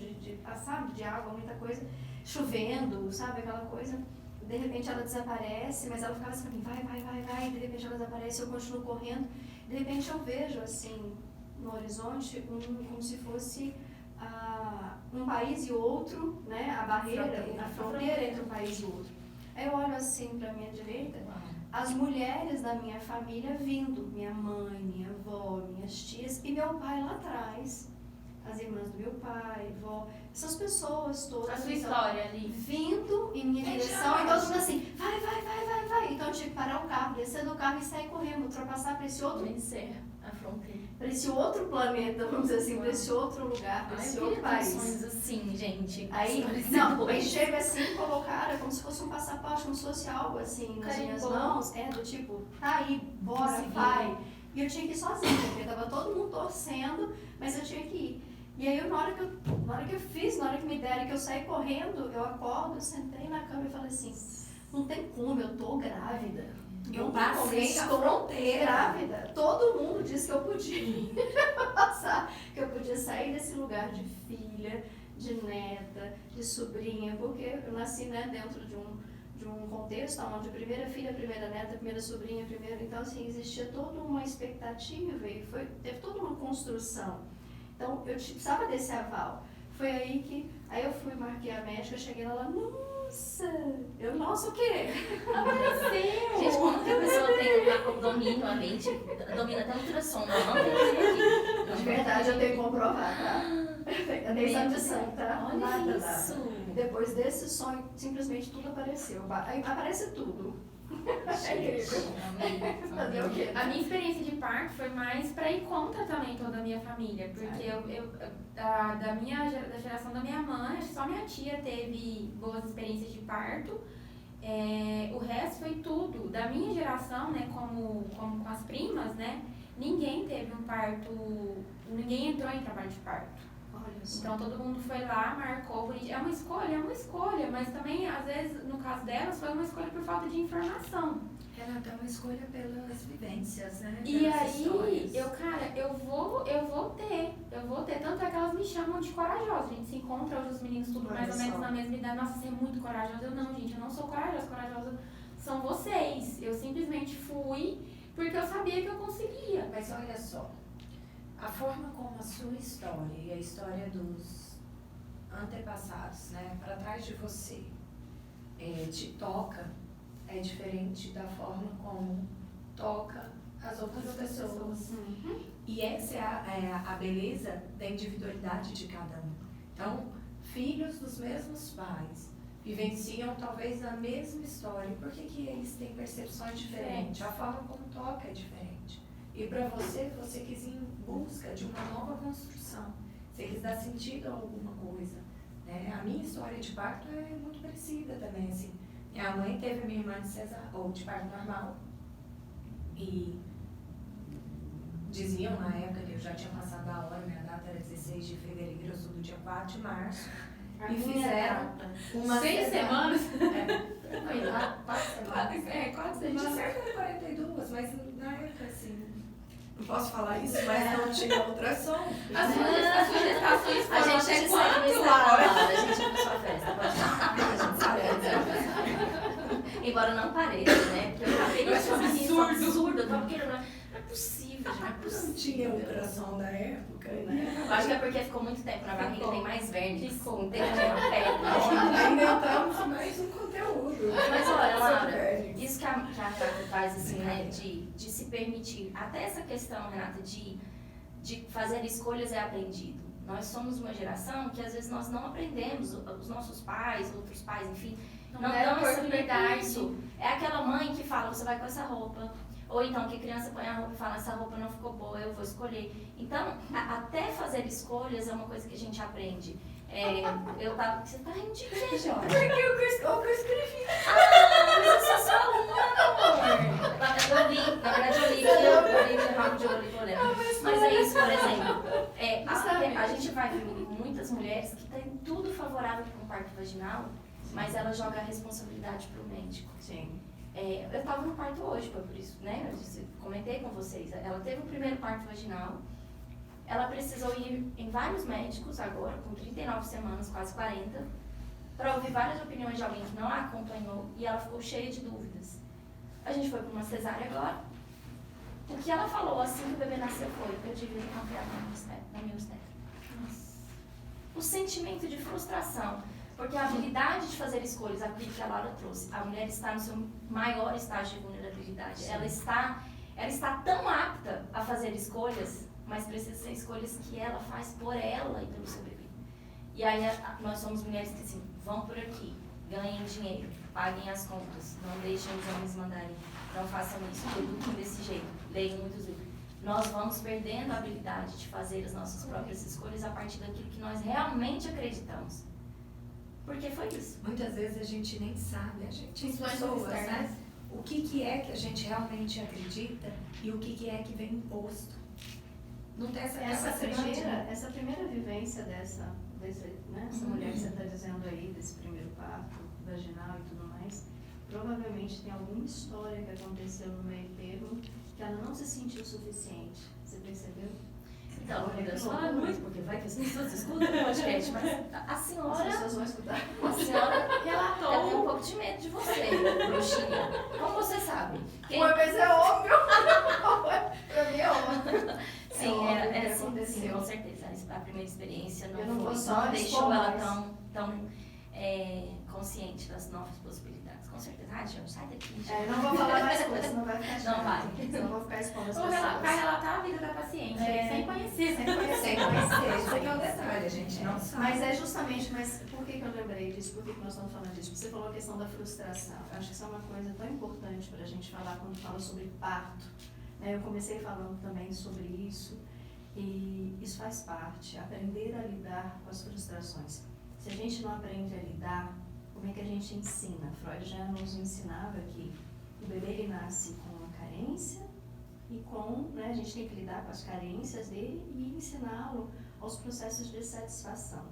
Speaker 1: sabe, de água, muita coisa, chovendo, sabe, aquela coisa. De repente ela desaparece, mas ela ficava assim pra mim, vai, de repente ela desaparece, eu continuo correndo, de repente eu vejo, assim, no horizonte, como se fosse um país e outro, né, a barreira, a fronteira entre um país e outro. Aí eu olho assim pra minha direita, as mulheres da minha família vindo, minha mãe, minha avó, minhas tias e meu pai lá atrás, as irmãs do meu pai, vó, essas pessoas todas.
Speaker 3: A sua história ali.
Speaker 1: Vindo em minha direção e todo mundo assim, vai. Então eu tinha que parar o carro, descer do carro e sair correndo, ultrapassar para esse outro.
Speaker 3: Vencer a fronteira.
Speaker 1: Para esse outro planeta, vamos dizer assim, para esse outro lugar, para esse outro país.
Speaker 3: Sonhos assim, gente.
Speaker 1: Aí chega assim, colocaram como se fosse um passaporte, como se fosse algo assim nas minhas mãos, do tipo, tá aí, bora, vai. E eu tinha que ir sozinha, porque tava todo mundo torcendo, mas eu tinha que ir. E aí na hora que me deram, que eu saí correndo, eu acordo, eu sentei na cama e falei assim, não tem como, eu tô grávida.
Speaker 2: Eu passei a fronteira.
Speaker 1: Grávida. Todo mundo disse que eu podia passar, que eu podia sair desse lugar de filha, de neta, de sobrinha, porque eu nasci, né, dentro de um contexto onde primeira filha, primeira neta, primeira sobrinha, então assim, existia toda uma expectativa e teve toda uma construção. Então eu precisava desse aval. Foi aí eu fui, marquei a médica, cheguei lá, nossa, o quê?
Speaker 3: Apareceu! Gente, como que a pessoa domina a mente, domina até o ultrassom, não?
Speaker 1: De verdade, eu tenho que comprovar, tá? Eu tenho exame de sangue, tá?
Speaker 3: Olha isso!
Speaker 1: Depois desse sonho, simplesmente tudo apareceu. Aí aparece tudo.
Speaker 4: A minha experiência de parto foi mais para ir contra também toda a minha família, porque da geração da minha mãe, acho que só minha tia teve boas experiências de parto. O resto foi tudo. Da minha geração, né, como com as primas, né, ninguém teve um parto, ninguém entrou em trabalho de parto. Então todo mundo foi lá, marcou, é uma escolha, mas também às vezes no caso delas foi uma escolha por falta de informação.
Speaker 2: Renata, é uma escolha pelas vivências, né?
Speaker 4: E aí, eu vou ter, tanto é que elas me chamam de corajosa. A gente se encontra hoje, os meninos tudo mais ou menos na mesma idade, nossa, você é muito corajosa. Eu não, gente, eu não sou corajosa são vocês. Eu simplesmente fui porque eu sabia que eu conseguia.
Speaker 5: Mas olha só, a forma como a sua história e a história dos antepassados, né, para trás de você, te toca, é diferente da forma como toca as outras pessoas.
Speaker 1: Uhum.
Speaker 5: E essa é a beleza da individualidade de cada um. Então, filhos dos mesmos pais vivenciam talvez a mesma história. Por que eles têm percepções diferentes? A forma como toca é diferente. E para você quis ir em busca de uma nova construção. Você quis dar sentido a alguma coisa. Né? A minha história de parto é muito parecida também. Assim. Minha mãe teve minha irmã de parto normal. E diziam na época que eu já tinha passado a hora, minha data era 16 de fevereiro, eu sou do dia 4 de março. E fizeram uma
Speaker 4: 6 semanas?
Speaker 5: 4 semanas.
Speaker 4: 4
Speaker 5: De
Speaker 4: semanas.
Speaker 5: cerca de 42, mas na época, assim, não posso falar isso, mas não tinha ultrassom.
Speaker 4: As sugestões
Speaker 3: A
Speaker 4: foram
Speaker 3: gente
Speaker 4: até
Speaker 3: segue
Speaker 4: quanto?
Speaker 3: no Instagram, a gente é pessoa festa, pode falar, a gente sabe. Embora não pareça, né? Porque eu acabei de
Speaker 4: Eu acho absurdo.
Speaker 3: Eu tava querendo, não é possível, gente, não é possível.
Speaker 5: Não tinha ultrassom da época, né?
Speaker 3: Eu acho que é porque ficou muito tempo na barriga, tem mais vermes,
Speaker 4: Ficou.
Speaker 3: não tem na pele.
Speaker 5: Inventamos mais um conteúdo.
Speaker 3: Mas olha, Laura,
Speaker 5: Laura,
Speaker 3: isso que a Renata faz, assim, né, de se permitir, até essa questão, Renata, de fazer escolhas é aprendido. Nós somos uma geração que às vezes nós não aprendemos, os nossos pais, outros pais, enfim, não dão essa oportunidade. É aquela mãe que fala, você vai com essa roupa. Ou então que a criança põe a roupa e fala, essa roupa não ficou boa, eu vou escolher. Então, até fazer escolhas é uma coisa que a gente aprende. Você tá rindo de quê, Jorge?
Speaker 1: Porque eu escrevi.
Speaker 3: Mas eu sou sua aluna, amor. Na verdade eu li de rabo de olho. Mas dizer isso, por exemplo. A gente vai ver muitas mulheres que têm tudo favorável para um parto vaginal, mas ela joga a responsabilidade para o médico.
Speaker 1: Sim.
Speaker 3: Eu estava no parto hoje, foi por isso, né? Comentei com vocês. Ela teve o primeiro parto vaginal. Ela precisou ir em vários médicos agora, com 39 semanas, quase 40, para ouvir várias opiniões de alguém que não a acompanhou, e ela ficou cheia de dúvidas. A gente foi para uma cesárea agora. O que ela falou assim que o bebê nasceu foi: eu devia ter confiado na minha obstetra. O sentimento de frustração, porque a habilidade de fazer escolhas, aquilo que a Laura trouxe, a mulher está no seu maior estágio de vulnerabilidade. Ela está tão apta a fazer escolhas, mas precisa ser escolhas que ela faz por ela e pelo seu bebê. E aí nós somos mulheres que assim, vão por aqui, ganhem dinheiro, paguem as contas, não deixem os homens mandarem, não façam isso, eduquem desse jeito, leiam muitos livros. Nós vamos perdendo a habilidade de fazer as nossas próprias escolhas a partir daquilo que nós realmente acreditamos. Porque foi isso.
Speaker 5: Muitas vezes a gente nem sabe, a gente
Speaker 4: Influências
Speaker 5: pessoas,
Speaker 4: externas.
Speaker 5: né? O que é que a gente realmente acredita e o que é que vem imposto. Não tem essa capacidade.
Speaker 1: Essa primeira vivência dessa mulher que você está dizendo aí, desse primeiro parto vaginal e tudo mais, provavelmente tem alguma história que aconteceu no meio termo que ela não se sentiu suficiente. Você percebeu?
Speaker 3: Então, eu posso falar muito, porque vai que as pessoas escutam o podcast, mas a senhora...
Speaker 1: As pessoas vão escutar.
Speaker 3: A senhora relatou. Eu tenho um pouco de medo de você, bruxinha. Como você sabe?
Speaker 1: Mas é óbvio. Pra mim é óbvio.
Speaker 3: Sim,
Speaker 1: é
Speaker 3: sim,
Speaker 1: aconteceu.
Speaker 3: com certeza. A primeira experiência
Speaker 1: Eu não vou
Speaker 3: foi,
Speaker 1: só
Speaker 3: não deixou
Speaker 1: expor
Speaker 3: ela
Speaker 1: mais.
Speaker 3: tão consciente das novas possibilidades. Com certeza. Ah, João, sai daqui.
Speaker 1: Não vou falar mais coisas, não vai ficar chato.
Speaker 3: Não vai.
Speaker 1: Senão vou ficar expondo as
Speaker 4: Ou
Speaker 1: pessoas.
Speaker 4: vai relatar a vida da paciente, sem conhecer.
Speaker 5: Sem conhecer, isso aqui é um detalhe, a gente não sabe.
Speaker 1: Mas é justamente, por que eu lembrei disso? Por que nós estamos falando disso? Você falou a questão da frustração. Eu acho que isso é uma coisa tão importante para a gente falar quando fala sobre parto. Eu comecei falando também sobre isso e isso faz parte, aprender a lidar com as frustrações. Se a gente não aprende a lidar, como é que a gente ensina? Freud já nos ensinava que o bebê ele nasce com uma carência e a gente tem que lidar com as carências dele e ensiná-lo aos processos de satisfação.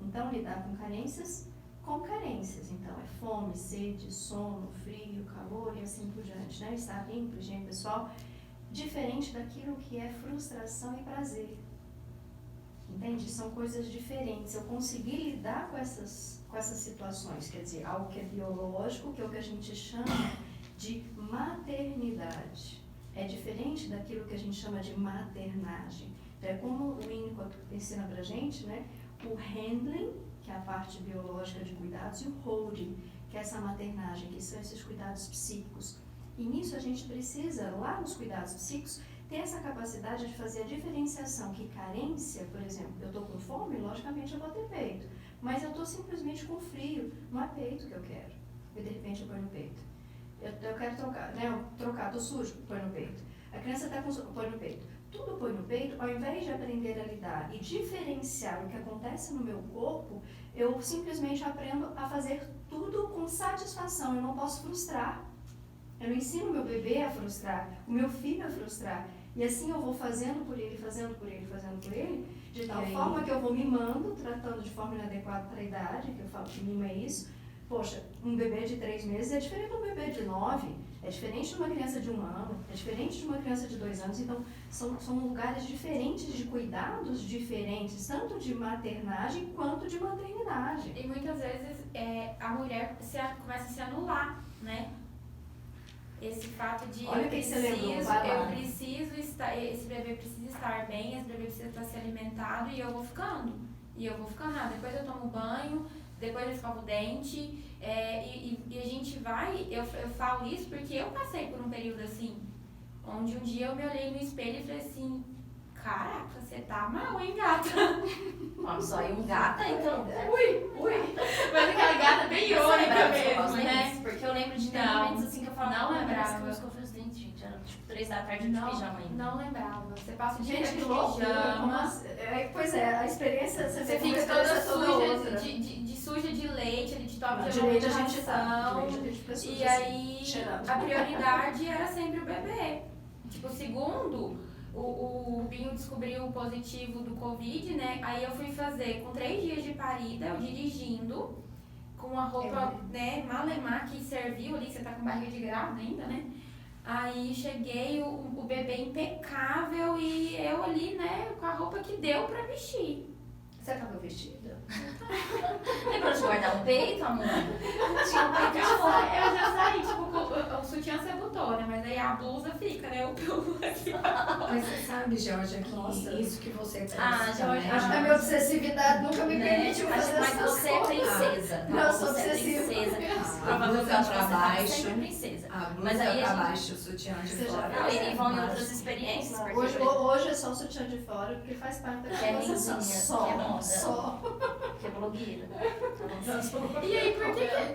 Speaker 1: Então, lidar com carências. Então, é fome, sede, sono, frio, calor e assim por diante, né? Estar limpo, higiene pessoal, diferente daquilo que é frustração e prazer. Entende? São coisas diferentes. Eu consegui lidar com essas situações, quer dizer, algo que é biológico, que é o que a gente chama de maternidade. É diferente daquilo que a gente chama de maternagem. Então, é como o Winnicott ensina pra gente, né? O handling, que é a parte biológica de cuidados, e o holding, que é essa maternagem, que são esses cuidados psíquicos. E nisso a gente precisa, lá nos cuidados psíquicos, ter essa capacidade de fazer a diferenciação, que carência, por exemplo, eu estou com fome, logicamente eu vou ter peito, mas eu estou simplesmente com frio, não é peito que eu quero, e de repente eu ponho no peito. Eu quero trocar, estou sujo, põe no peito. A criança está com põe no peito. Tudo põe no peito, ao invés de aprender a lidar e diferenciar o que acontece no meu corpo, eu simplesmente aprendo a fazer tudo com satisfação, eu não posso frustrar. Eu não ensino meu bebê a frustrar, o meu filho a frustrar. E assim eu vou fazendo por ele, de tal forma que eu vou mimando, tratando de forma inadequada para a idade, que eu falo que mima é isso. Poxa, um bebê de 3 meses é diferente de um bebê de 9, é diferente de uma criança de 1 ano, é diferente de uma criança de 2 anos. Então, são lugares diferentes, de cuidados diferentes, tanto de maternagem quanto de maternidade.
Speaker 4: E muitas vezes a mulher começa a se anular, né? Esse fato de
Speaker 1: Olha o que você lembrou, vai lá.
Speaker 4: eu preciso estar, esse bebê precisa estar bem, esse bebê precisa estar se alimentado e eu vou ficando. Depois eu tomo banho, depois eu escovo o dente, e a gente vai, eu falo isso porque eu passei por um período assim, onde um dia eu me olhei no espelho e falei assim, caraca, você tá mal, hein, gata?
Speaker 3: Ó, só um gata, então.
Speaker 4: Ui. Mas aquela gata bem irônica mesmo, né?
Speaker 3: Porque eu lembro de ter momentos assim que eu falo, não lembrava. Eu escovei os dentes, gente, era tipo 3 da tarde de pijama ainda.
Speaker 4: Não lembrava. Você passa o dia
Speaker 1: Gente,
Speaker 4: de
Speaker 1: que loucura.
Speaker 4: pijama.
Speaker 1: Pois é, a experiência,
Speaker 4: Você fica toda suja, suja de leite, de top de
Speaker 1: leite a gente tá.
Speaker 4: alimentação. E aí, a prioridade era sempre o bebê. Tipo, segundo, o Binho descobriu positivo do Covid, né? Aí eu fui fazer com 3 dias de parida, eu dirigindo, com a roupa, né, malemar que serviu ali, você tá com barriga de grávida ainda, né? Aí cheguei, o bebê impecável e eu ali, né, com a roupa que deu pra vestir.
Speaker 5: Você tava vestida?
Speaker 3: Lembrou de guardar um peito, amor? Tinha um peito de fora.
Speaker 4: Eu já saí, tipo, o sutiã você botou, né? Mas aí a blusa fica, né? O aqui.
Speaker 5: Mas você sabe, Georgia, que
Speaker 1: Nossa.
Speaker 5: isso que você trouxe
Speaker 3: Ah,
Speaker 5: também-
Speaker 3: Georgia,
Speaker 1: Acho que a minha obsessividade nunca me
Speaker 3: Né?
Speaker 1: permitiu fazer
Speaker 3: Mas
Speaker 1: essas
Speaker 3: você é
Speaker 1: coisas.
Speaker 3: princesa. Tá?
Speaker 1: Não, eu sou
Speaker 3: Você é
Speaker 1: obsessiva.
Speaker 3: princesa.
Speaker 5: A
Speaker 3: Provavelmente
Speaker 5: blusa
Speaker 3: você
Speaker 5: pra
Speaker 3: tá
Speaker 5: baixo.
Speaker 3: sempre princesa.
Speaker 5: A blusa
Speaker 3: Mas aí a
Speaker 5: pra
Speaker 3: gente-
Speaker 5: baixo, o sutiã de
Speaker 1: Você já
Speaker 5: fora.
Speaker 3: Não, e vão em
Speaker 5: Mas-
Speaker 3: outras experiências.
Speaker 1: Não,
Speaker 3: porque
Speaker 1: hoje é só o sutiã de fora, porque faz parte da
Speaker 3: Que é
Speaker 1: conversação.
Speaker 3: linzinha,
Speaker 1: Só,
Speaker 3: que é moda.
Speaker 1: só.
Speaker 3: que é blogueira.
Speaker 4: E aí,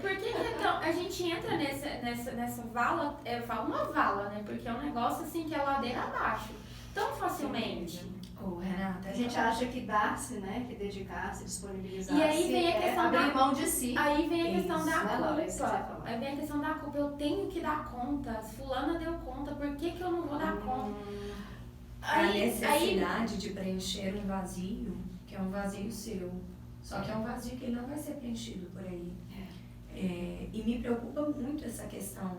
Speaker 4: por que então, a gente entra nessa vala, eu falo uma vala, né? Porque é um negócio assim que é ladeira abaixo. Tão facilmente.
Speaker 5: Ô, Renata,
Speaker 1: A gente acha que dar-se, né? Que dedicar-se, disponibilizar-se.
Speaker 4: E aí vem a questão
Speaker 1: abrir
Speaker 4: da-
Speaker 1: mão de si.
Speaker 4: Aí vem a questão
Speaker 5: Isso,
Speaker 4: da
Speaker 1: né, Laura? Isso que você ia
Speaker 4: culpa.
Speaker 1: falar.
Speaker 4: Aí vem a questão da culpa. Eu tenho que dar conta. Fulana deu conta, por que eu não vou dar conta?
Speaker 5: a
Speaker 4: Aí,
Speaker 5: necessidade de preencher um vazio, que é um vazio seu. Só que é um vazio que ele não vai ser preenchido por aí. E me preocupa muito essa questão,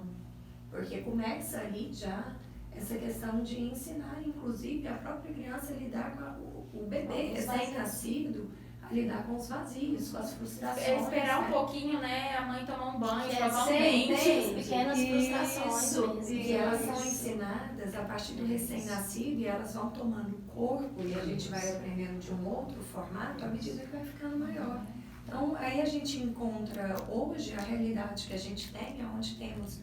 Speaker 5: porque começa ali já essa questão de ensinar, inclusive, a própria criança a lidar com o bebê recém-nascido, a lidar com os vazios, com as frustrações.
Speaker 4: É esperar um
Speaker 5: né?
Speaker 4: pouquinho, né? A mãe tomar um banho,
Speaker 3: Que é
Speaker 4: escovar um
Speaker 1: sem
Speaker 4: dente.
Speaker 1: dente.
Speaker 3: Pequenas frustrações
Speaker 1: Isso,
Speaker 3: mesmo.
Speaker 5: E elas são
Speaker 1: Isso.
Speaker 5: ensinadas a partir do recém-nascido e elas vão tomando corpo e a gente vai aprendendo de um outro formato à medida que vai ficando maior. Então, aí a gente encontra hoje a realidade que a gente tem, onde temos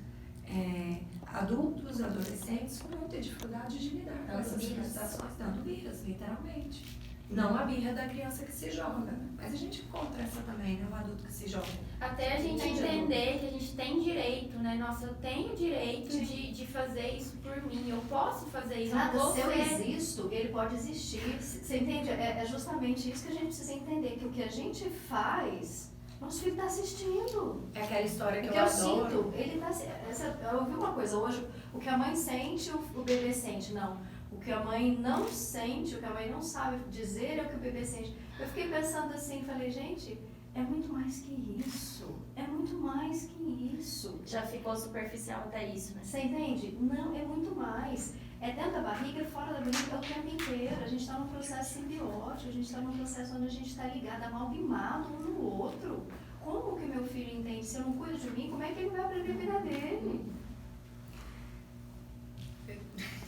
Speaker 5: adultos, adolescentes com muita dificuldade de lidar com
Speaker 3: Dando
Speaker 5: essas
Speaker 3: birras.
Speaker 5: frustrações, dando birras, literalmente. Não a birra da criança que se joga, mas a gente encontra essa também, né? O adulto que se joga.
Speaker 4: Até a gente
Speaker 1: Entendi.
Speaker 4: entender que a gente tem direito, né? Nossa, eu tenho direito de fazer isso por mim. Eu posso fazer isso.
Speaker 1: Nada,
Speaker 4: Não vou
Speaker 1: se eu
Speaker 4: ser-
Speaker 1: existo, ele pode existir. Você entende? É justamente isso que a gente precisa entender, que o que a gente faz, nosso filho está assistindo.
Speaker 5: É aquela história que
Speaker 1: O que
Speaker 5: eu
Speaker 1: eu
Speaker 5: adoro.
Speaker 1: sinto, ele tá. Eu ouvi uma coisa hoje, o que a mãe sente, o bebê sente. Não. O que a mãe não sente, o que a mãe não sabe dizer é o que o bebê sente. Eu fiquei pensando assim, falei, gente, é muito mais que isso. É muito mais que isso.
Speaker 3: Já ficou superficial até isso, né?
Speaker 1: Você entende? Não, é muito mais. É dentro da barriga, fora da barriga, é o tempo inteiro. A gente está num processo simbiótico, a gente está num processo onde a gente está ligado, amalgamado um no outro. Como que meu filho entende? Se eu não cuido de mim, como é que ele vai aprender a cuidar dele?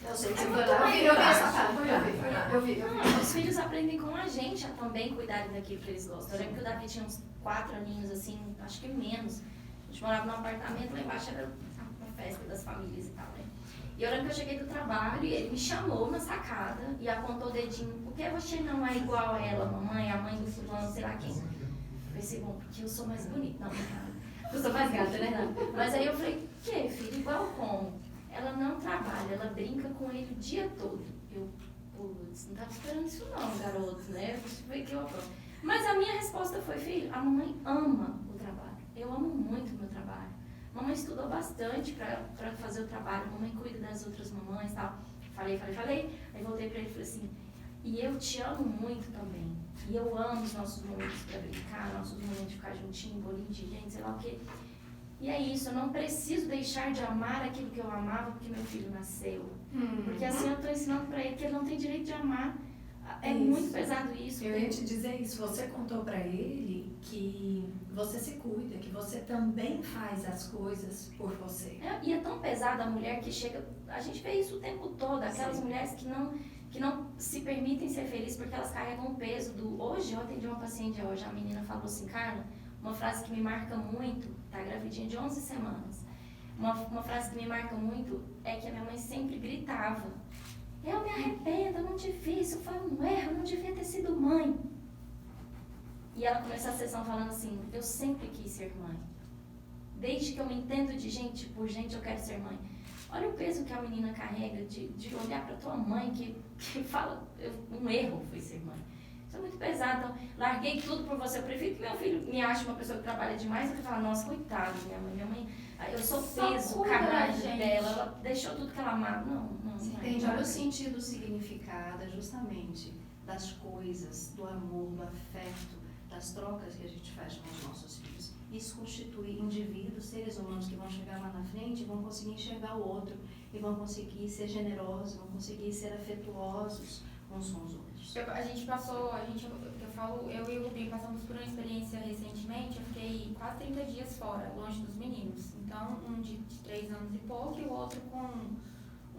Speaker 1: Eu sei que você foi lá, eu vi essa cara, eu vi.
Speaker 3: Não, os filhos aprendem com a gente a também cuidarem daquilo que eles gostam. Eu lembro que o Davi tinha uns 4 aninhos, assim, acho que menos. A gente morava num apartamento, lá embaixo era a festa das famílias e tal, né? E eu lembro que eu cheguei do trabalho e ele me chamou na sacada e apontou o dedinho. Por que você não é igual a ela, mamãe, a mãe do fulano, sei lá quem? Eu pensei, bom, porque eu sou mais bonita. Não, eu sou mais gata, né? Não. Mas aí eu falei, que filho, igual como? Ela não trabalha, ela brinca com ele o dia todo. Eu, putz, não tava esperando isso não, garoto, né? Foi que eu aprovo. Mas a minha resposta foi, filho, a mamãe ama o trabalho. Eu amo muito o meu trabalho. A mamãe estudou bastante pra fazer o trabalho, a mamãe cuida das outras mamães e tal. Falei. Aí voltei pra ele e falei assim, e eu te amo muito também. E eu amo os nossos momentos pra brincar, nossos momentos de ficar juntinho, bolinho de gente, sei lá o quê. E é isso, eu não preciso deixar de amar aquilo que eu amava porque meu filho nasceu. Porque assim eu tô ensinando pra ele que ele não tem direito de amar. É
Speaker 5: Isso.
Speaker 3: muito pesado isso.
Speaker 5: Eu ia te dizer isso, você contou pra ele que você se cuida, que você também faz as coisas por você.
Speaker 3: E é tão pesada a mulher que chega. A gente vê isso o tempo todo, aquelas mulheres que não se permitem ser felizes porque elas carregam o peso do. Hoje eu atendi uma paciente hoje, a menina falou assim, Carla, uma frase que me marca muito, tá gravidinha de 11 semanas. Uma frase que me marca muito é que a minha mãe sempre gritava, eu me arrependo, eu não devia, isso foi um erro, eu não devia ter sido mãe. E ela começou a sessão falando assim, eu sempre quis ser mãe. Desde que eu me entendo de gente, por gente eu quero ser mãe. Olha o peso que a menina carrega de olhar para tua mãe que fala, um erro foi ser mãe. isso é muito pesado, então larguei tudo por você. Eu prefiro que meu filho me ache uma pessoa que trabalha demais e que fala, nossa, coitado, minha mãe, eu sou peso, caralho dela, ela deixou tudo que ela amava. Não.
Speaker 1: Entende? Olha o sentido, o significado, justamente, das coisas, do amor, do afeto, das trocas que a gente faz com os nossos filhos. Isso constitui indivíduos, seres humanos que vão chegar lá na frente e vão conseguir enxergar o outro, e vão conseguir ser generosos, vão conseguir ser afetuosos uns com os outros.
Speaker 4: Eu e o Rubinho passamos por uma experiência recentemente, eu fiquei quase 30 dias fora, longe dos meninos. Então, um de 3 anos e pouco e o outro com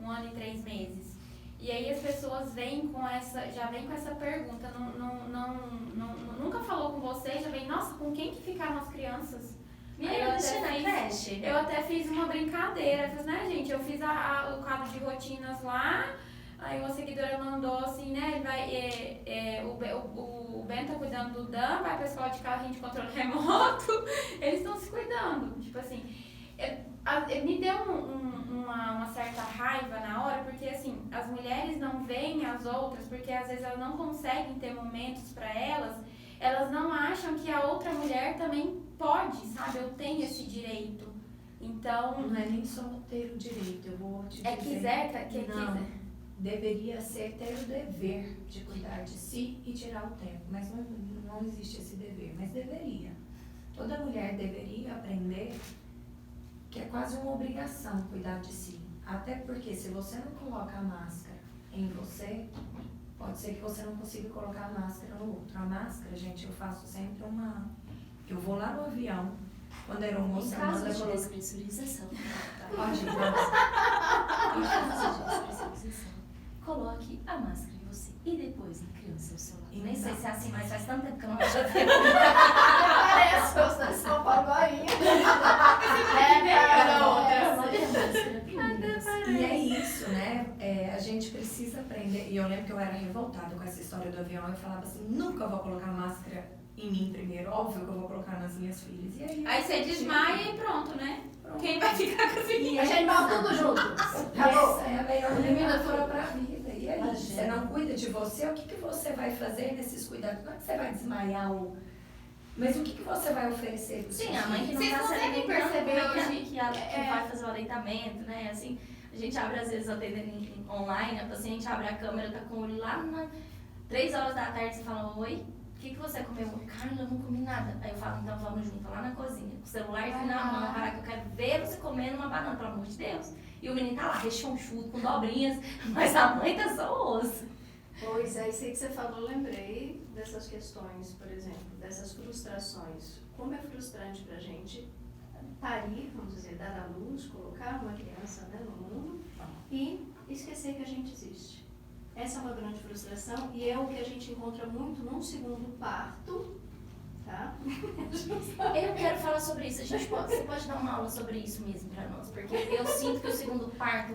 Speaker 4: 1 ano e 3 meses. E aí as pessoas já vêm com essa pergunta, nunca falou com você, já vem, nossa, com quem que ficaram as crianças? Eu até fiz uma brincadeira, fiz, né, gente, eu fiz o quadro de rotinas lá, aí uma seguidora mandou assim, né, o Ben tá cuidando do Dan, vai pra escola de carro, a gente controle remoto, eles estão se cuidando, tipo assim, me deu uma certa raiva na hora, porque assim, as mulheres não veem as outras, porque às vezes elas não conseguem ter momentos pra elas não acham que a outra mulher também pode, sabe? Eu tenho esse direito. Então...
Speaker 5: Não é nem só ter o direito, eu vou te dizer...
Speaker 4: quiser.
Speaker 5: Deveria ser ter o dever de cuidar de si e tirar o tempo, mas não existe esse dever, mas deveria. Toda mulher deveria aprender que é quase uma obrigação cuidar de si. Até porque se você não coloca a máscara em você, pode ser que você não consiga colocar a máscara no outro. A máscara, gente, eu faço sempre eu vou lá no avião, quando a aeromoça manda colocar...
Speaker 3: despressurização.
Speaker 5: Pode ir,
Speaker 3: Em caso de despressurização, coloque a máscara em você e depois na criança ao seu lado. Nem sei se é assim, mas faz tanto tempo que eu não vejo.
Speaker 1: Parece, eu estou em São Paulo agora.
Speaker 5: E é isso, né? A gente precisa aprender. E eu lembro que eu era revoltada com essa história do avião. Eu falava assim, nunca vou colocar máscara em mim primeiro. Óbvio que eu vou colocar nas minhas filhas. E
Speaker 4: Aí você desmaia e pronto, né? Quem vai ficar com as
Speaker 1: E a gente morre tudo junto. Acabou.
Speaker 5: Essa é a melhor eliminatória para a vida. E aí, você não cuida de você, o que você vai fazer nesses cuidados? Não é que você vai desmaiar mas o que você vai oferecer para os seus
Speaker 3: Sim, a mãe que não
Speaker 4: Vocês
Speaker 3: está se
Speaker 4: conseguem
Speaker 3: alimentando,
Speaker 4: perceber
Speaker 3: como é
Speaker 4: hoje
Speaker 3: que vai fazer o aleitamento, né? Assim, a gente abre às vezes atendendo online, a paciente abre a câmera, tá com o olho lá 3 horas da tarde, você fala, oi, o que você comeu? Carla, eu não comi nada. Aí eu falo, então vamos junto lá na cozinha, com o celular na mão, para que eu quero ver você comendo uma banana, pelo amor de Deus. E o menino tá lá, rechonchudo, com dobrinhas, mas a mãe tá só osso.
Speaker 1: Pois é, isso aí que você falou, eu lembrei dessas questões, por exemplo, dessas frustrações. Como é frustrante pra gente parir, vamos dizer, dar à luz, colocar uma criança, né, no mundo e esquecer que a gente existe. Essa é uma grande frustração e é o que a gente encontra muito num segundo parto, tá?
Speaker 3: Eu quero falar sobre isso. Você pode dar uma aula sobre isso mesmo pra nós, porque eu sinto que o segundo parto,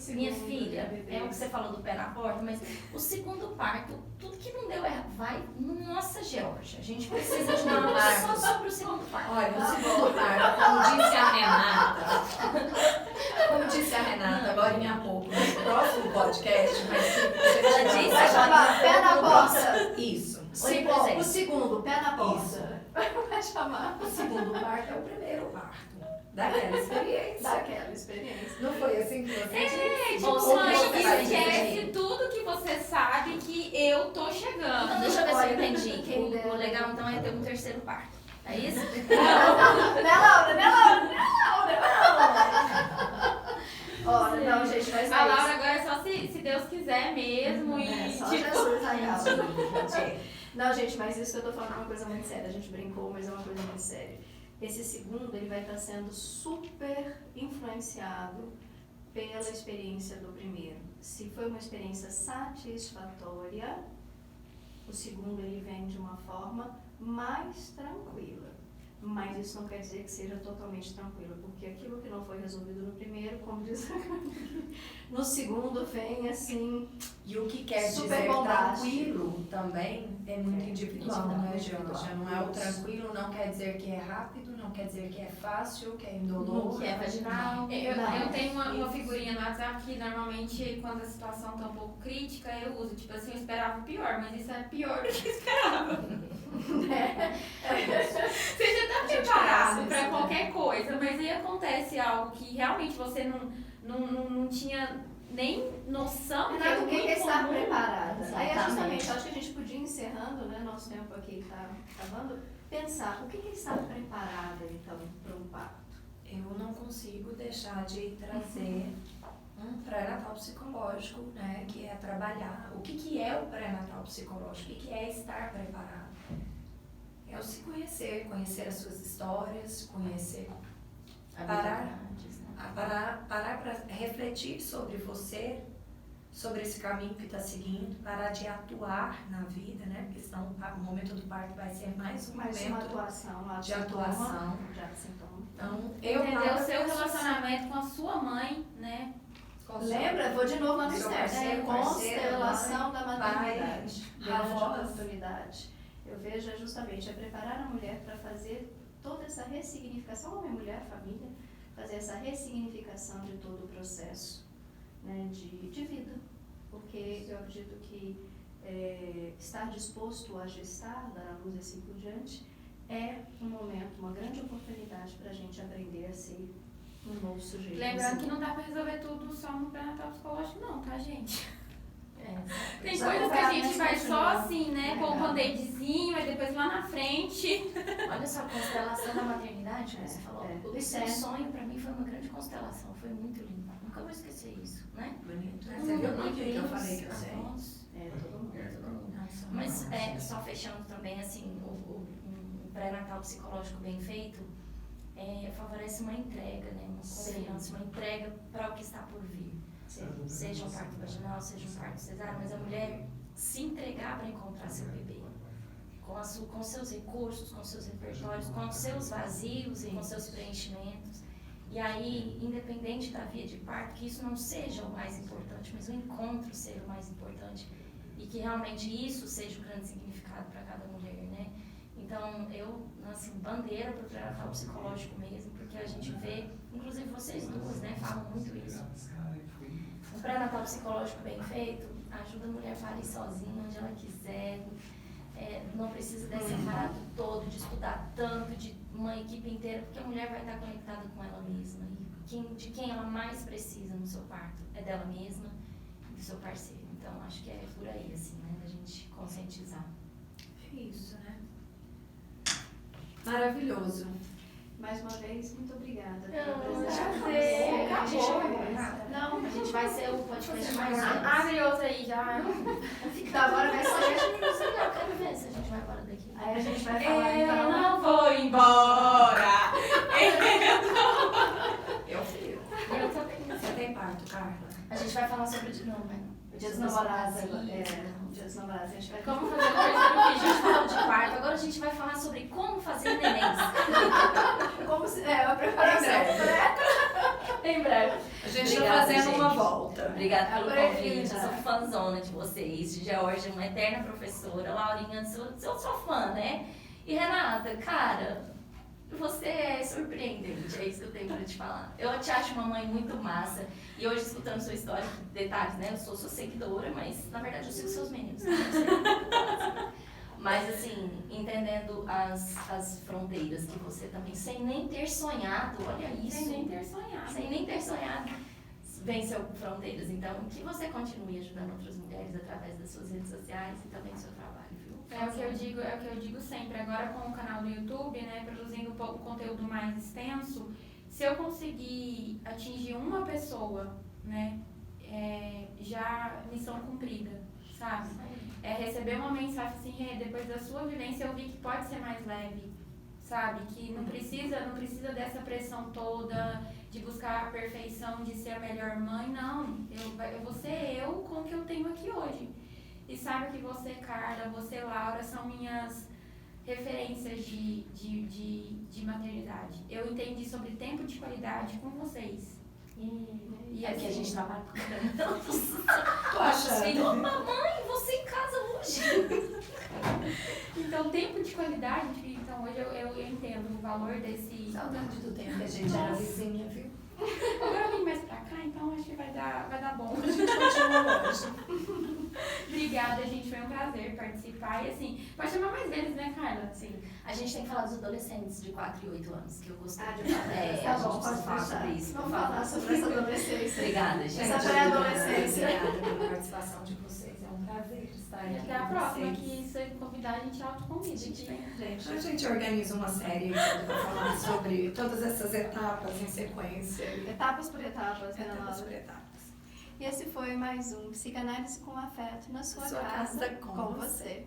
Speaker 3: minha filha, é o que você falou do pé na porta, mas o segundo parto, tudo que não deu vai. Nossa, Georgia, a gente precisa de uma aula só sobre o segundo parto.
Speaker 5: Olha, o segundo parto, como disse a Renata, agora em pouco, no próximo podcast, vai ser...
Speaker 3: Ela disse
Speaker 1: Vai chamar pé na porta.
Speaker 5: Isso.
Speaker 1: O segundo, pé na porta. Vai chamar.
Speaker 5: O segundo parto é o primeiro parto. Daquela experiência. Não foi assim que você disse?
Speaker 4: Mãe, esquece tudo que você sabe que eu tô chegando.
Speaker 3: Então deixa eu ver se eu entendi. O legal então é ter um terceiro parto. É isso?
Speaker 1: Olha, não, gente, mas
Speaker 4: A Laura agora é só se Deus quiser mesmo.
Speaker 1: Só Jesus aí, Não, gente, mas isso que eu tô falando é uma coisa muito séria. A gente brincou, mas é uma coisa muito séria. Esse segundo, ele vai estar sendo super influenciado pela experiência do primeiro. Se foi uma experiência satisfatória, o segundo ele vem de uma forma mais tranquila. mas isso não quer dizer que seja totalmente tranquilo, porque aquilo que não foi resolvido no primeiro, como diz a Gabi, no segundo vem assim.
Speaker 5: E o que quer
Speaker 1: super
Speaker 5: dizer
Speaker 1: bombástico.
Speaker 5: tranquilo também é muito individual, né,
Speaker 1: individual.
Speaker 5: Georgia? Não é o tranquilo, não quer dizer que é rápido, não quer dizer que é fácil, que é indolor.
Speaker 3: Que é vaginal.
Speaker 4: Eu tenho uma figurinha no WhatsApp que normalmente, quando a situação tá um pouco crítica, eu uso. Tipo assim, eu esperava o pior, mas isso é pior do que eu esperava. Você já tá preparado pra qualquer coisa, mas aí acontece algo que realmente você não tinha nem noção que
Speaker 1: Nada
Speaker 4: é
Speaker 1: do que é
Speaker 4: muito
Speaker 1: estar
Speaker 4: comum.
Speaker 1: preparada. Aí é
Speaker 3: Exatamente.
Speaker 1: justamente, acho que a gente podia ir encerrando, né, nosso tempo aqui está acabando, pensar o que é estar preparada, então, para um parto.
Speaker 5: Eu não consigo deixar de trazer um pré-natal psicológico, né, que é trabalhar. O que é o pré-natal psicológico? O que é estar preparado? É o se conhecer, conhecer as suas histórias, conhecer,
Speaker 3: Habilidades, né?
Speaker 5: parar para refletir sobre você, sobre esse caminho que está seguindo, parar de atuar na vida, né? Porque senão o momento do parto vai ser mais um
Speaker 1: Mais uma
Speaker 5: momento
Speaker 1: atuação lá
Speaker 5: de atuação.
Speaker 1: Já de sintoma.
Speaker 5: Então, eu
Speaker 4: Entender o
Speaker 5: paro
Speaker 4: seu
Speaker 5: pra
Speaker 4: relacionamento com a sua mãe, né?
Speaker 1: Lembra? Vou de novo lá no
Speaker 5: Seu
Speaker 1: Esther.
Speaker 5: parceiro,
Speaker 1: Constelação da
Speaker 5: pai,
Speaker 1: maternidade. Grande
Speaker 5: avós.
Speaker 1: oportunidade. Eu vejo justamente preparar a mulher para fazer toda essa ressignificação, homem, mulher, família, fazer essa ressignificação de todo o processo, né, de vida. Porque eu acredito que estar disposto a gestar, dar à luz e assim por diante, é um momento, uma grande oportunidade para a gente aprender a ser um novo sujeito.
Speaker 4: Lembrando que não dá pra resolver tudo só no pré-natal psicológico, não, tá, gente? Tem
Speaker 1: Os
Speaker 4: coisas que a gente
Speaker 1: acompanhamentos
Speaker 4: vai só
Speaker 1: continuam.
Speaker 4: assim, né? Com um band-aidzinho, mas depois lá na frente.
Speaker 3: Olha só, a constelação da maternidade, como você falou. O
Speaker 1: Isso
Speaker 3: seu
Speaker 1: é.
Speaker 3: sonho pra mim foi uma grande constelação, foi muito lindo. Nunca vou esquecer isso, né?
Speaker 5: Bonito. Você viu muito que eu falei que eu sei?
Speaker 1: Todo mundo.
Speaker 3: Nossa, mas só fechando também, assim, um pré-natal psicológico bem feito favorece uma entrega, né? Uma confiança, uma entrega para o que está por vir. Seja um parto vaginal, seja um parto cesárea, mas a mulher se entregar para encontrar seu bebê. Com seus recursos, com seus repertórios, com seus vazios e com seus preenchimentos. E aí, independente da via de parto, que isso não seja o mais importante, mas o encontro seja o mais importante. E que realmente isso seja o grande significado para cada mulher, né? Então, eu, assim, bandeira para o pré-natal psicológico mesmo, porque a gente vê, inclusive vocês duas, né, falam muito isso. O pré-natal psicológico bem feito ajuda a mulher a parir sozinha, onde ela quiser. Não precisa desse aparato todo, de estudar tanto, de uma equipe inteira, porque a mulher vai estar conectada com ela mesma. E de quem ela mais precisa no seu parto é dela mesma e do seu parceiro. Então, acho que é por aí, assim, né, da gente conscientizar.
Speaker 5: É isso, né? Maravilhoso.
Speaker 1: Mais uma vez, muito obrigada
Speaker 3: Não,
Speaker 1: pela presença de
Speaker 3: prazer.
Speaker 1: vocês.
Speaker 3: Acabou.
Speaker 1: Não,
Speaker 3: A gente vai ser o podcast mais
Speaker 4: Abre outro aí já.
Speaker 1: então agora vai ser.
Speaker 3: Eu quero ver se a gente vai embora daqui.
Speaker 1: Aí a gente vai falar
Speaker 4: Eu
Speaker 1: então.
Speaker 4: não vou embora.
Speaker 5: Eu fico.
Speaker 3: Eu também.
Speaker 5: Você tem parto, Carla?
Speaker 3: A gente vai falar sobre o
Speaker 1: Dia dos Namorados. Dia dos Namorados. A gente vai
Speaker 3: Como fazer o terceiro filho. A gente falou de parto, agora a gente vai falar sobre como fazer nenéns.
Speaker 1: Como se. A preparação. Em breve.
Speaker 5: A gente
Speaker 3: Obrigada,
Speaker 5: está fazendo
Speaker 3: gente.
Speaker 5: uma volta.
Speaker 3: Obrigada pelo
Speaker 1: Adorei,
Speaker 3: convite, eu
Speaker 1: tá?
Speaker 3: sou fãzona de vocês, de Georgia, uma eterna professora, Laurinha, eu sou fã, né? E Renata, cara, você é surpreendente, é isso que eu tenho pra te falar. Eu te acho uma mãe muito massa, e hoje escutando sua história, detalhes, né? Eu sou sua seguidora, mas na verdade eu sigo seus meninos, né? Mas assim, entendendo as fronteiras que você também, sem nem ter sonhado, olha isso.
Speaker 4: Sem nem ter sonhado.
Speaker 3: Sem nem ter sonhado, venceu fronteiras. Então, que você continue ajudando outras mulheres através das suas redes sociais e também do seu trabalho, viu?
Speaker 4: É o que eu digo sempre. Agora com o canal do YouTube, né, produzindo um pouco conteúdo mais extenso, se eu conseguir atingir uma pessoa, né, já missão cumprida, sabe? Receber uma mensagem assim, depois da sua vivência eu vi que pode ser mais leve, sabe? Que não precisa dessa pressão toda de buscar a perfeição, de ser a melhor mãe, não. Eu vou ser eu com o que eu tenho aqui hoje. E sabe que você, Carla, você, Laura, são minhas referências de maternidade. Eu entendi sobre tempo de qualidade com vocês.
Speaker 3: E é que a gente trabalha com crianças.
Speaker 5: Poxa,
Speaker 3: Mamãe, você em casa hoje?
Speaker 4: Então, tempo de qualidade, então hoje eu entendo o valor desse.
Speaker 5: saudade do tempo que a gente era vizinha, viu?
Speaker 4: Agora eu vim mais pra cá, então acho que vai dar bom.
Speaker 5: A gente continua hoje.
Speaker 4: Obrigada, gente. Foi um prazer participar. E assim, pode chamar mais vezes, né, Carla?
Speaker 3: Sim. A gente tem que falar dos adolescentes de 4 e 8 anos, que eu gostei.
Speaker 1: De fato.
Speaker 3: A
Speaker 1: Tá
Speaker 3: gente
Speaker 1: bom,
Speaker 3: precisa
Speaker 1: pode
Speaker 3: falar
Speaker 1: deixar.
Speaker 3: sobre isso.
Speaker 1: Vamos falar sobre essa adolescência.
Speaker 3: Obrigada, gente.
Speaker 1: Essa pré-adolescência.
Speaker 5: Obrigada pela participação de vocês. É um prazer estar aqui.
Speaker 4: E até a
Speaker 5: com
Speaker 4: próxima,
Speaker 5: vocês.
Speaker 4: que se convidar, a gente autoconvida.
Speaker 1: Gente,
Speaker 5: A gente organiza uma série para falar sobre todas essas etapas em sequência.
Speaker 1: etapas por etapas, né,
Speaker 5: Etapas
Speaker 1: Laura?
Speaker 5: por etapas.
Speaker 1: E esse foi mais um Psicanálise com Afeto na sua
Speaker 5: Sua
Speaker 1: casa,
Speaker 5: casa com
Speaker 1: com você.